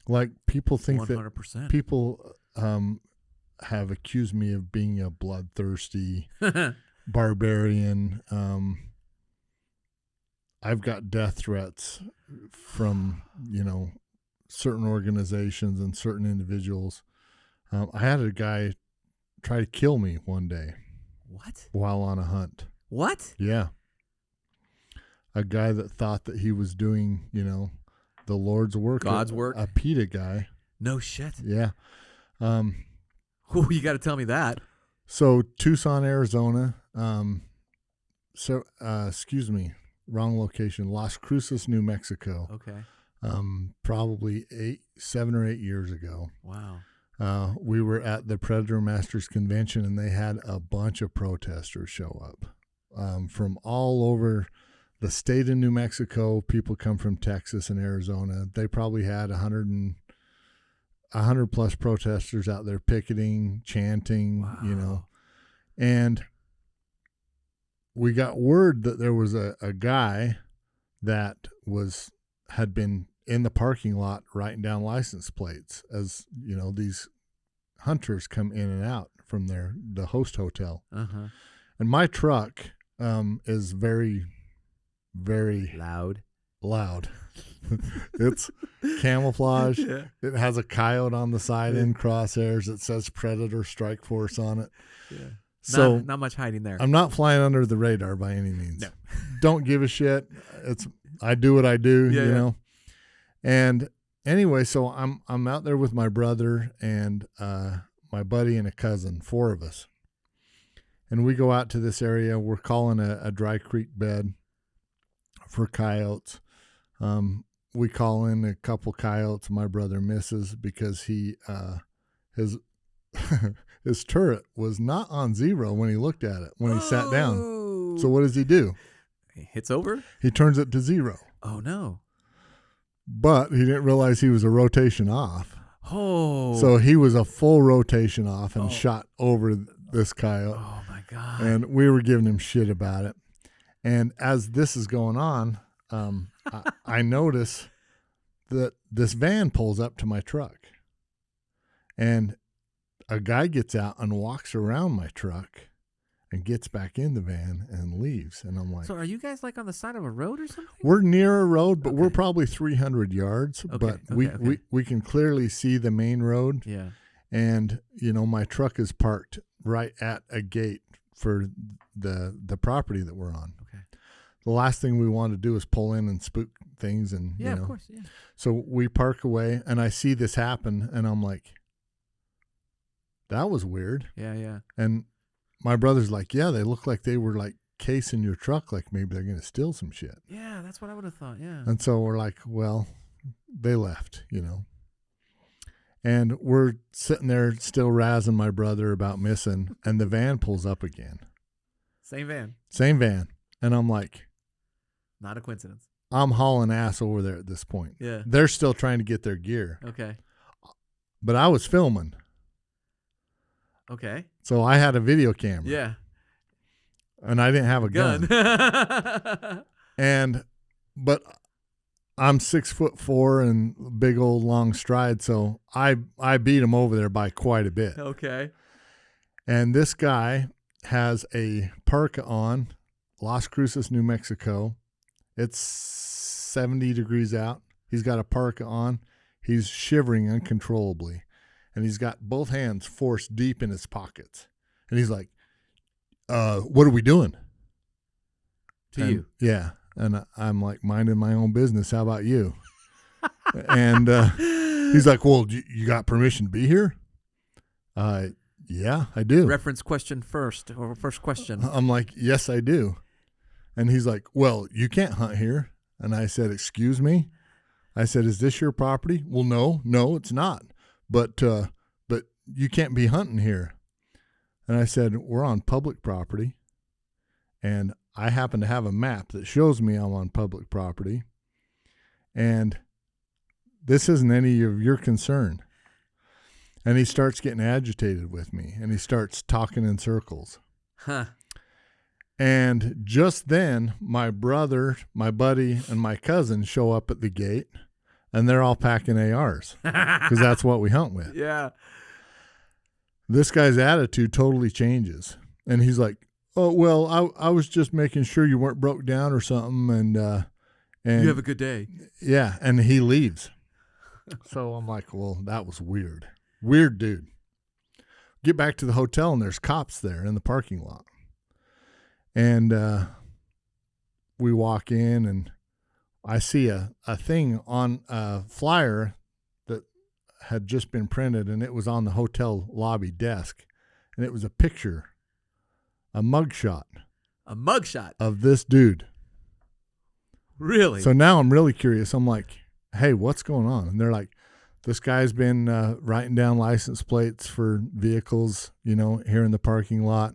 Like people think 100%. that people have accused me of being a bloodthirsty barbarian. I've got death threats from, certain organizations and certain individuals. I had a guy try to kill me one day. What? While on a hunt. What? Yeah. A guy that thought that he was doing, the Lord's work. God's work. A PETA guy. No shit. Yeah. You got to tell me that. So Tucson, Arizona. Excuse me, wrong location. Las Cruces, New Mexico. Okay. Probably 7 or 8 years ago. Wow. We were at the Predator Masters Convention, and they had a bunch of protesters show up from all over the state of New Mexico. People come from Texas and Arizona. They probably had 100 plus protesters out there picketing, chanting, Wow. and we got word that there was a guy that had been in the parking lot writing down license plates as, these hunters come in and out from the host hotel. Uh-huh. And my truck is very, very loud. It's camouflage. Yeah. It has a coyote on the side in crosshairs. It says Predator Strike Force on it. Yeah. So not much hiding there. I'm not flying under the radar by any means. No. Don't give a shit. I do what I do, you know. And anyway, so I'm out there with my brother and my buddy and a cousin, 4 of us. And we go out to this area. We're calling a dry creek bed for coyotes. We call in a couple coyotes. My brother misses because his turret was not on 0 when he looked at it, when he sat down. So what does he do? He hits over? He turns it to 0. Oh, no. But he didn't realize he was a rotation off. Oh. So he was a full rotation off and shot over this coyote. Oh, my God. And we were giving him shit about it. And as this is going on, I notice that this van pulls up to my truck. And a guy gets out and walks around my truck and gets back in the van and leaves. And I'm like, so are you guys like on the side of a road or something? We're near a road, but we're probably 300 yards. Okay, But okay. we can clearly see the main road. Yeah. And, my truck is parked right at a gate for the property that we're on. Okay. The last thing we want to do is pull in and spook things. And, Yeah, of course. Yeah. So we park away and I see this happen and I'm like, that was weird. Yeah, yeah. And my brother's like, yeah, they look like they were like casing your truck, like maybe they're going to steal some shit. Yeah, that's what I would have thought. Yeah. And so we're like, well, they left, And we're sitting there still razzing my brother about missing, and the van pulls up again. Same van. Same van. And I'm like, not a coincidence. I'm hauling ass over there at this point. Yeah. They're still trying to get their gear. Okay. But I was filming. Okay. So I had a video camera. Yeah. And I didn't have a gun. But I'm 6'4" and big old long stride, so I beat him over there by quite a bit. Okay. And this guy has a parka on, Las Cruces, New Mexico. It's 70 degrees out. He's got a parka on. He's shivering uncontrollably. And he's got both hands forced deep in his pockets. And he's like, what are we doing? You. Yeah. And I'm like, minding my own business. How about you? And he's like, well, you got permission to be here? yeah, I do. Reference question first, or first question. I'm like, yes, I do. And he's like, well, you can't hunt here. And I said, excuse me? I said, is this your property? Well, no, it's not. But you can't be hunting here. And I said, we're on public property. And I happen to have a map that shows me I'm on public property. And this isn't any of your concern. And he starts getting agitated with me, and he starts talking in circles. Huh. And just then, my brother, my buddy, and my cousin show up at the gate, and they're all packing ARs because that's what we hunt with. Yeah. This guy's attitude totally changes. And he's like, oh, well, I was just making sure you weren't broke down or something. And You have a good day. Yeah, and he leaves. So I'm like, well, that was weird. Weird dude. Get back to the hotel, and there's cops there in the parking lot. And we walk in, and I see a thing on a flyer that had just been printed, and it was on the hotel lobby desk. And it was a picture, a mugshot. A mugshot? Of this dude. Really? So now I'm really curious. I'm like, hey, what's going on? And they're like, this guy's been writing down license plates for vehicles, here in the parking lot.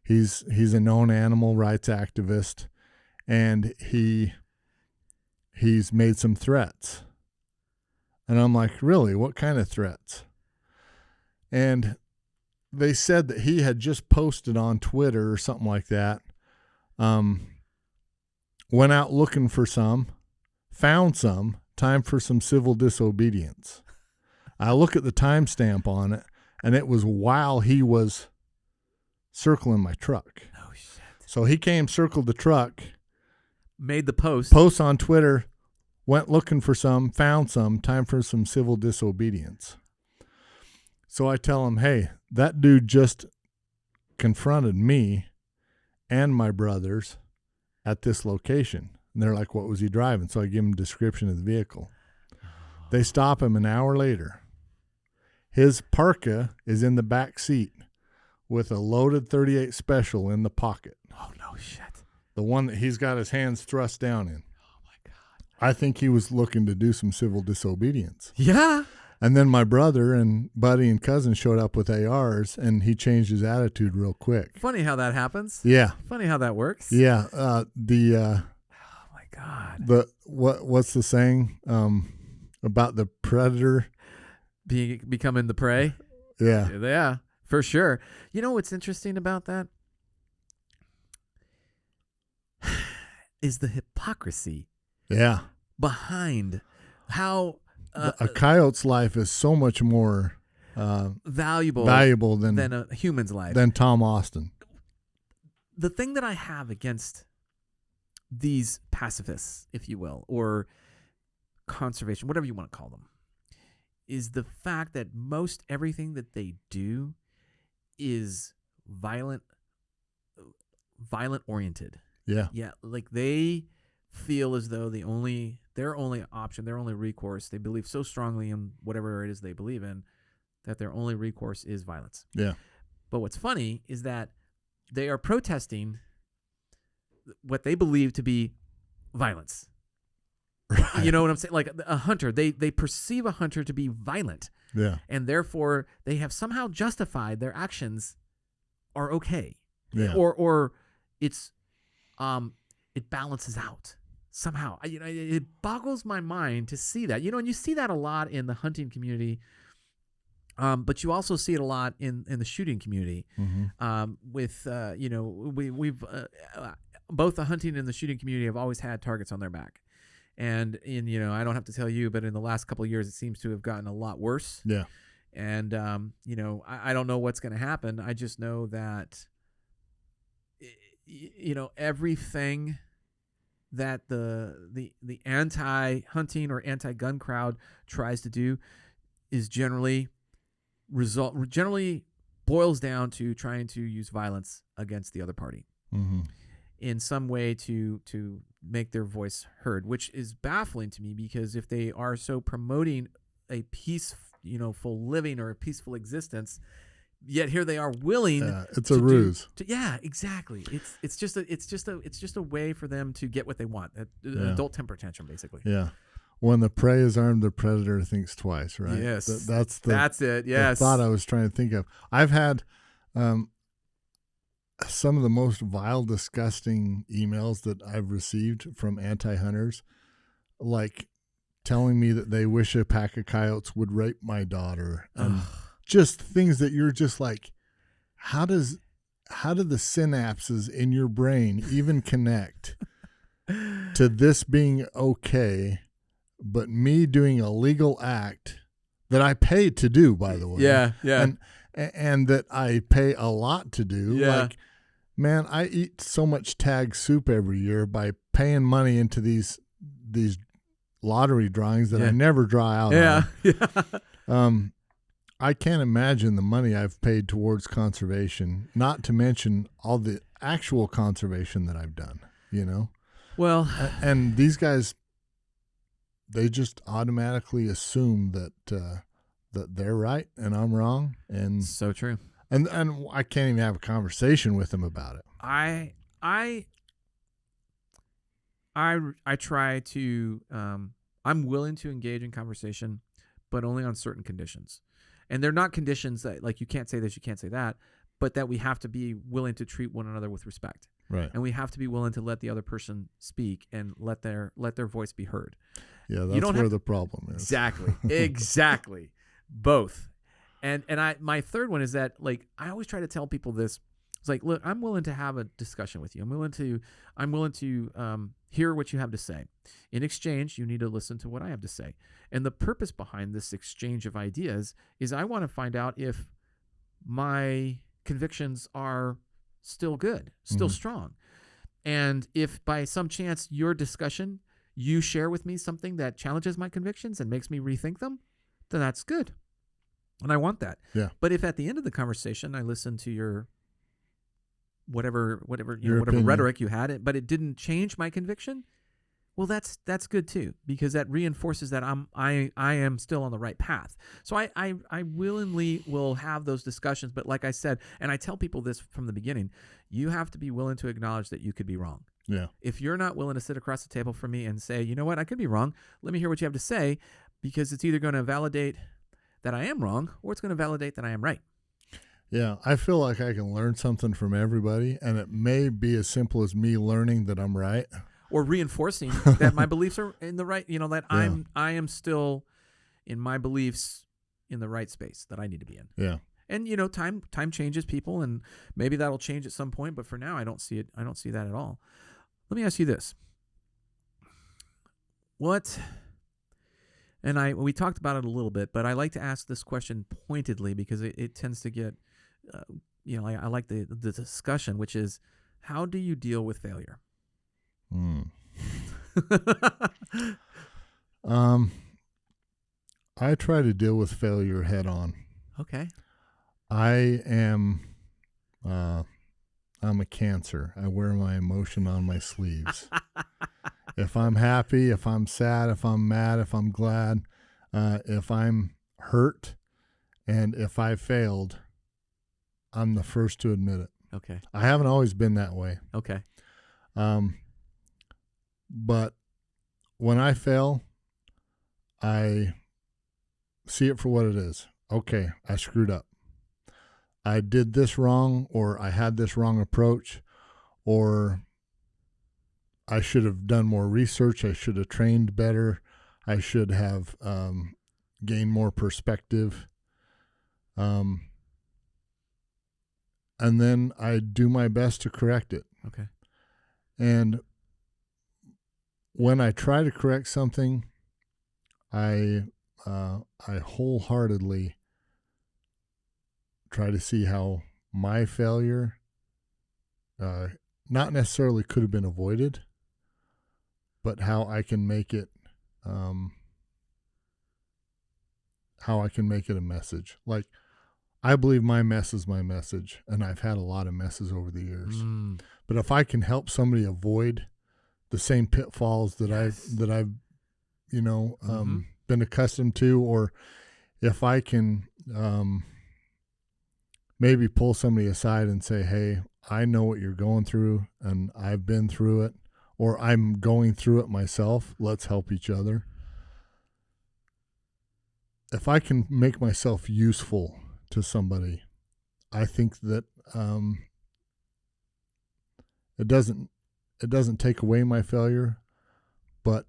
He's a known animal rights activist, and he's made some threats. And I'm like, really? What kind of threats? And they said that he had just posted on Twitter or something like that. Went out looking for some, found some, time for some civil disobedience. I look at the timestamp on it, and it was while he was circling my truck. Oh, shit. So he came, circled the truck, made the post on Twitter, went looking for some, found some, time for some civil disobedience. So I tell him, hey, that dude just confronted me and my brothers at this location. And they're like, what was he driving? So I give him a description of the vehicle. They stop him an hour later. His parka is in the back seat with a loaded .38 special in the pocket. Oh, no shit. The one that he's got his hands thrust down in. Oh, my God. I think he was looking to do some civil disobedience. Yeah. And then my brother and buddy and cousin showed up with ARs, and he changed his attitude real quick. Funny how that happens. Yeah. Funny how that works. Yeah. Oh, my God. What's the saying about the predator Becoming the prey? Yeah. Yeah, for sure. You know what's interesting about that? Is the hypocrisy behind how a coyote's life is so much more valuable than a human's life. Than Tom Austin. The thing that I have against these pacifists, if you will, or conservation, whatever you want to call them, is the fact that most everything that they do is violent oriented. Yeah. Yeah. Like they feel as though their only option, their only recourse, they believe so strongly in whatever it is they believe in, that their only recourse is violence. Yeah. But what's funny is that they are protesting what they believe to be violence. Right. You know what I'm saying? Like a hunter, they perceive a hunter to be violent. Yeah. And therefore they have somehow justified their actions are okay. Yeah. Or it's it balances out somehow. It boggles my mind to see that. And you see that a lot in the hunting community. But you also see it a lot in the shooting community. Mm-hmm. We've both the hunting and the shooting community have always had targets on their back. And I don't have to tell you, but in the last couple of years, it seems to have gotten a lot worse. Yeah. And, I don't know what's going to happen. I just know that, everything that the anti-hunting or anti-gun crowd tries to do is generally boils down to trying to use violence against the other party. Mm-hmm. In some way to make their voice heard, which is baffling to me, because if they are so promoting a peaceful living or a peaceful existence, yet here they are willing. It's a ruse. Yeah, exactly. It's just a way for them to get what they want. An adult temper tantrum, basically. Yeah. When the prey is armed, the predator thinks twice, right? Yes. That's it. Yes. The thought I was trying to think of. I've had some of the most vile, disgusting emails that I've received from anti-hunters, like telling me that they wish a pack of coyotes would rape my daughter, and just things that you're just like, how do the synapses in your brain even connect to this being okay, but me doing a legal act that I pay to do, by the way. Yeah. And that I pay a lot to do. Yeah. Like, man, I eat so much tag soup every year by paying money into these lottery drawings that I never draw out on. Yeah. I can't imagine the money I've paid towards conservation, not to mention all the actual conservation that I've done, you know? Well, and these guys, they just automatically assume that they're right and I'm wrong. And so true. And I can't even have a conversation with them about it. I try to I'm willing to engage in conversation, but only on certain conditions. And they're not conditions that, like, you can't say this, you can't say that, but that we have to be willing to treat one another with respect. Right. And we have to be willing to let the other person speak and let their voice be heard. Yeah, that's where the problem is. Exactly. Both. And my third one is that, like, I always try to tell people this. It's like, look, I'm willing to have a discussion with you. I'm willing to hear what you have to say. In exchange, you need to listen to what I have to say. And the purpose behind this exchange of ideas is I want to find out if my convictions are still good, still strong. And if by some chance your discussion, you share with me something that challenges my convictions and makes me rethink them, then that's good. And I want that. Yeah. But if at the end of the conversation I listen to your whatever opinion, rhetoric you had, but it didn't change my conviction, well, that's good too, because that reinforces that I am still on the right path. So I willingly will have those discussions. But like I said, and I tell people this from the beginning, you have to be willing to acknowledge that you could be wrong. Yeah. If you're not willing to sit across the table from me and say, you know what, I could be wrong, let me hear what you have to say, because it's either going to validate that I am wrong or it's going to validate that I am right. Yeah, I feel like I can learn something from everybody, and it may be as simple as me learning that I'm right. Or reinforcing that my beliefs are in the right, that I am still in my beliefs in the right space that I need to be in. Yeah. And time changes people, and maybe that'll change at some point, but for now I don't see it. I don't see that at all. Let me ask you this. We talked about it a little bit, but I like to ask this question pointedly because it tends to get I like the discussion, which is, how do you deal with failure? I try to deal with failure head on. Okay. I'm a Cancer. I wear my emotion on my sleeves. If I'm happy, if I'm sad, if I'm mad, if I'm glad, if I'm hurt, and if I failed, I'm the first to admit it. Okay. I haven't always been that way. Okay. But when I fail, I see it for what it is. Okay, I screwed up. I did this wrong, or I had this wrong approach, or I should have done more research. I should have trained better. I should have gained more perspective. And then I do my best to correct it. Okay. And when I try to correct something, I wholeheartedly try to see how my failure not necessarily could have been avoided, but how I can make it a message. Like, I believe my mess is my message, and I've had a lot of messes over the years. But if I can help somebody avoid the same pitfalls that I've been accustomed to, or if I can maybe pull somebody aside and say, hey, I know what you're going through and I've been through it, or I'm going through it myself. Let's help each other. If I can make myself useful to somebody, I think that it doesn't take away my failure, but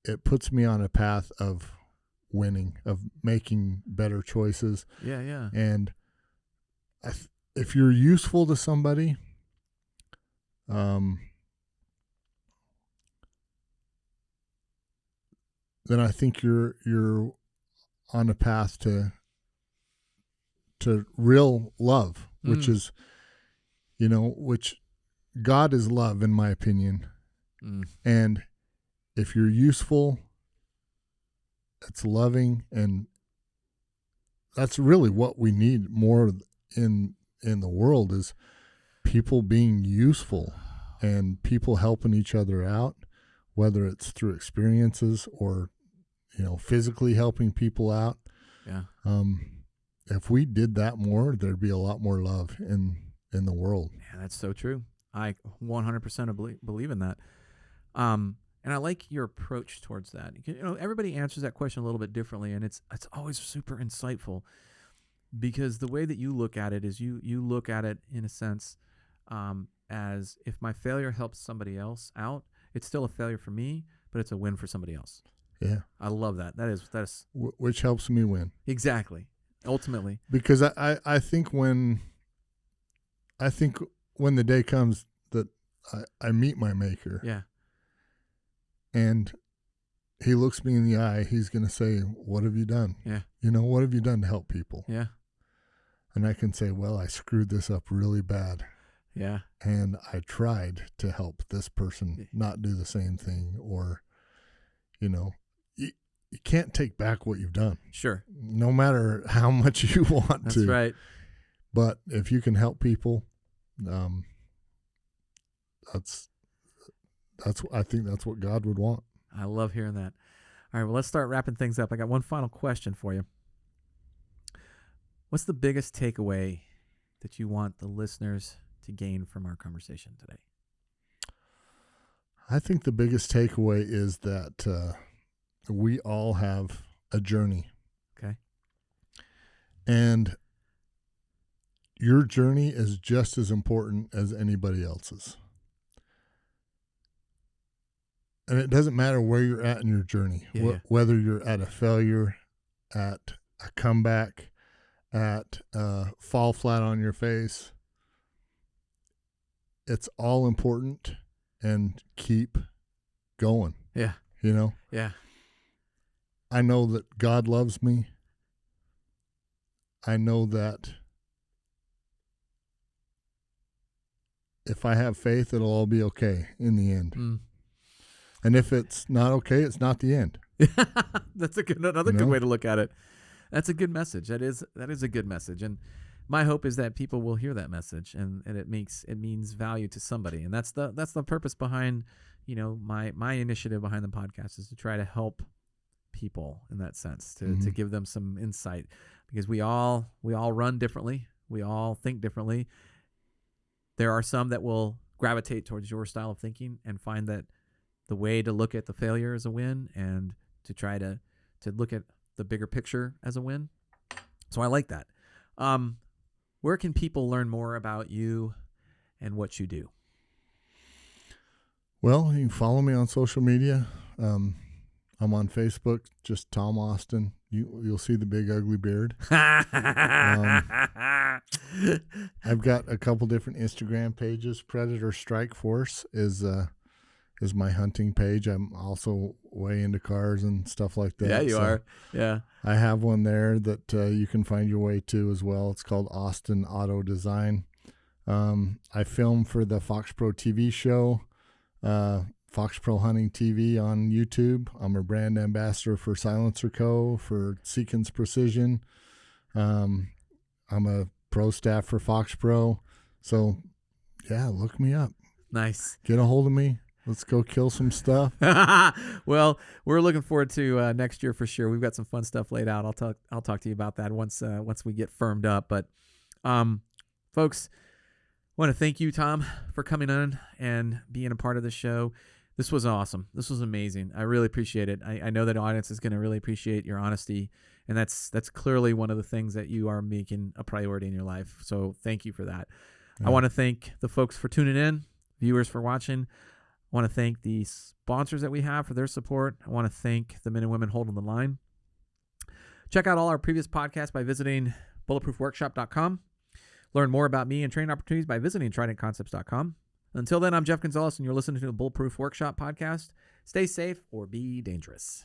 it puts me on a path of winning, of making better choices. Yeah, yeah. And if you're useful to somebody, then I think you're on a path to real love, which is, which God is love, in my opinion. And if you're useful, it's loving, and that's really what we need more in the world, is people being useful and people helping each other out, whether it's through experiences or, physically helping people out. Yeah. If we did that more, there'd be a lot more love in the world. Yeah, that's so true. I 100% believe in that. And I like your approach towards that. Everybody answers that question a little bit differently, and it's always super insightful, because the way that you look at it is you look at it in a sense as, if my failure helps somebody else out, it's still a failure for me, but it's a win for somebody else. Yeah. I love that. That's which helps me win. Exactly. Ultimately. Because I think when the day comes that I meet my maker. Yeah. And he looks me in the eye, he's going to say, what have you done? Yeah. What have you done to help people? Yeah. And I can say, well, I screwed this up really bad. Yeah. And I tried to help this person not do the same thing, or, you can't take back what you've done. Sure. No matter how much you want to. That's right. But if you can help people, I think that's what God would want. I love hearing that. All right, well, let's start wrapping things up. I got one final question for you. What's the biggest takeaway that you want the listeners to gain from our conversation today? I think the biggest takeaway is that we all have a journey. Okay. And your journey is just as important as anybody else's. And it doesn't matter where you're at in your journey, whether you're at a failure, at a comeback, at fall flat on your face. It's all important, and keep going. Yeah. Yeah. I know that God loves me. I know that if I have faith, it'll all be okay in the end. And if it's not okay, it's not the end. That's another good way to look at it. That's a good message. That is a good message. And my hope is that people will hear that message, and it means value to somebody. And that's the purpose behind, my initiative behind the podcast, is to try to help people in that sense, to give them some insight, because we all run differently. We all think differently. There are some that will gravitate towards your style of thinking and find that the way to look at the failure as a win, and to try to look at the bigger picture as a win. So I like that. Where can people learn more about you and what you do? Well, you can follow me on social media. I'm on Facebook, just Tom Austin. You'll see the big ugly beard. I've got a couple different Instagram pages. Predator Strike Force is my hunting page. I'm also way into cars and stuff like that. Yeah, you are. Yeah. I have one there that you can find your way to as well. It's called Austin Auto Design. I film for the Fox Pro TV show, Fox Pro Hunting TV on YouTube. I'm a brand ambassador for Silencer Co., for Seekins Precision. I'm a pro staff for Fox Pro. So, yeah, look me up. Nice. Get a hold of me. Let's go kill some stuff. Well, we're looking forward to next year for sure. We've got some fun stuff laid out. I'll talk to you about that once we get firmed up. But Folks, I want to thank you, Tom, for coming on and being a part of the show. This was awesome. This was amazing. I really appreciate it. I know that audience is going to really appreciate your honesty, and that's clearly one of the things that you are making a priority in your life. So thank you for that. Yeah. I want to thank the folks for tuning in, viewers for watching. I want to thank the sponsors that we have for their support. I want to thank the men and women holding the line. Check out all our previous podcasts by visiting bulletproofworkshop.com. Learn more about me and training opportunities by visiting tridentconcepts.com. Until then, I'm Jeff Gonzalez, and you're listening to the Bulletproof Workshop podcast. Stay safe or be dangerous.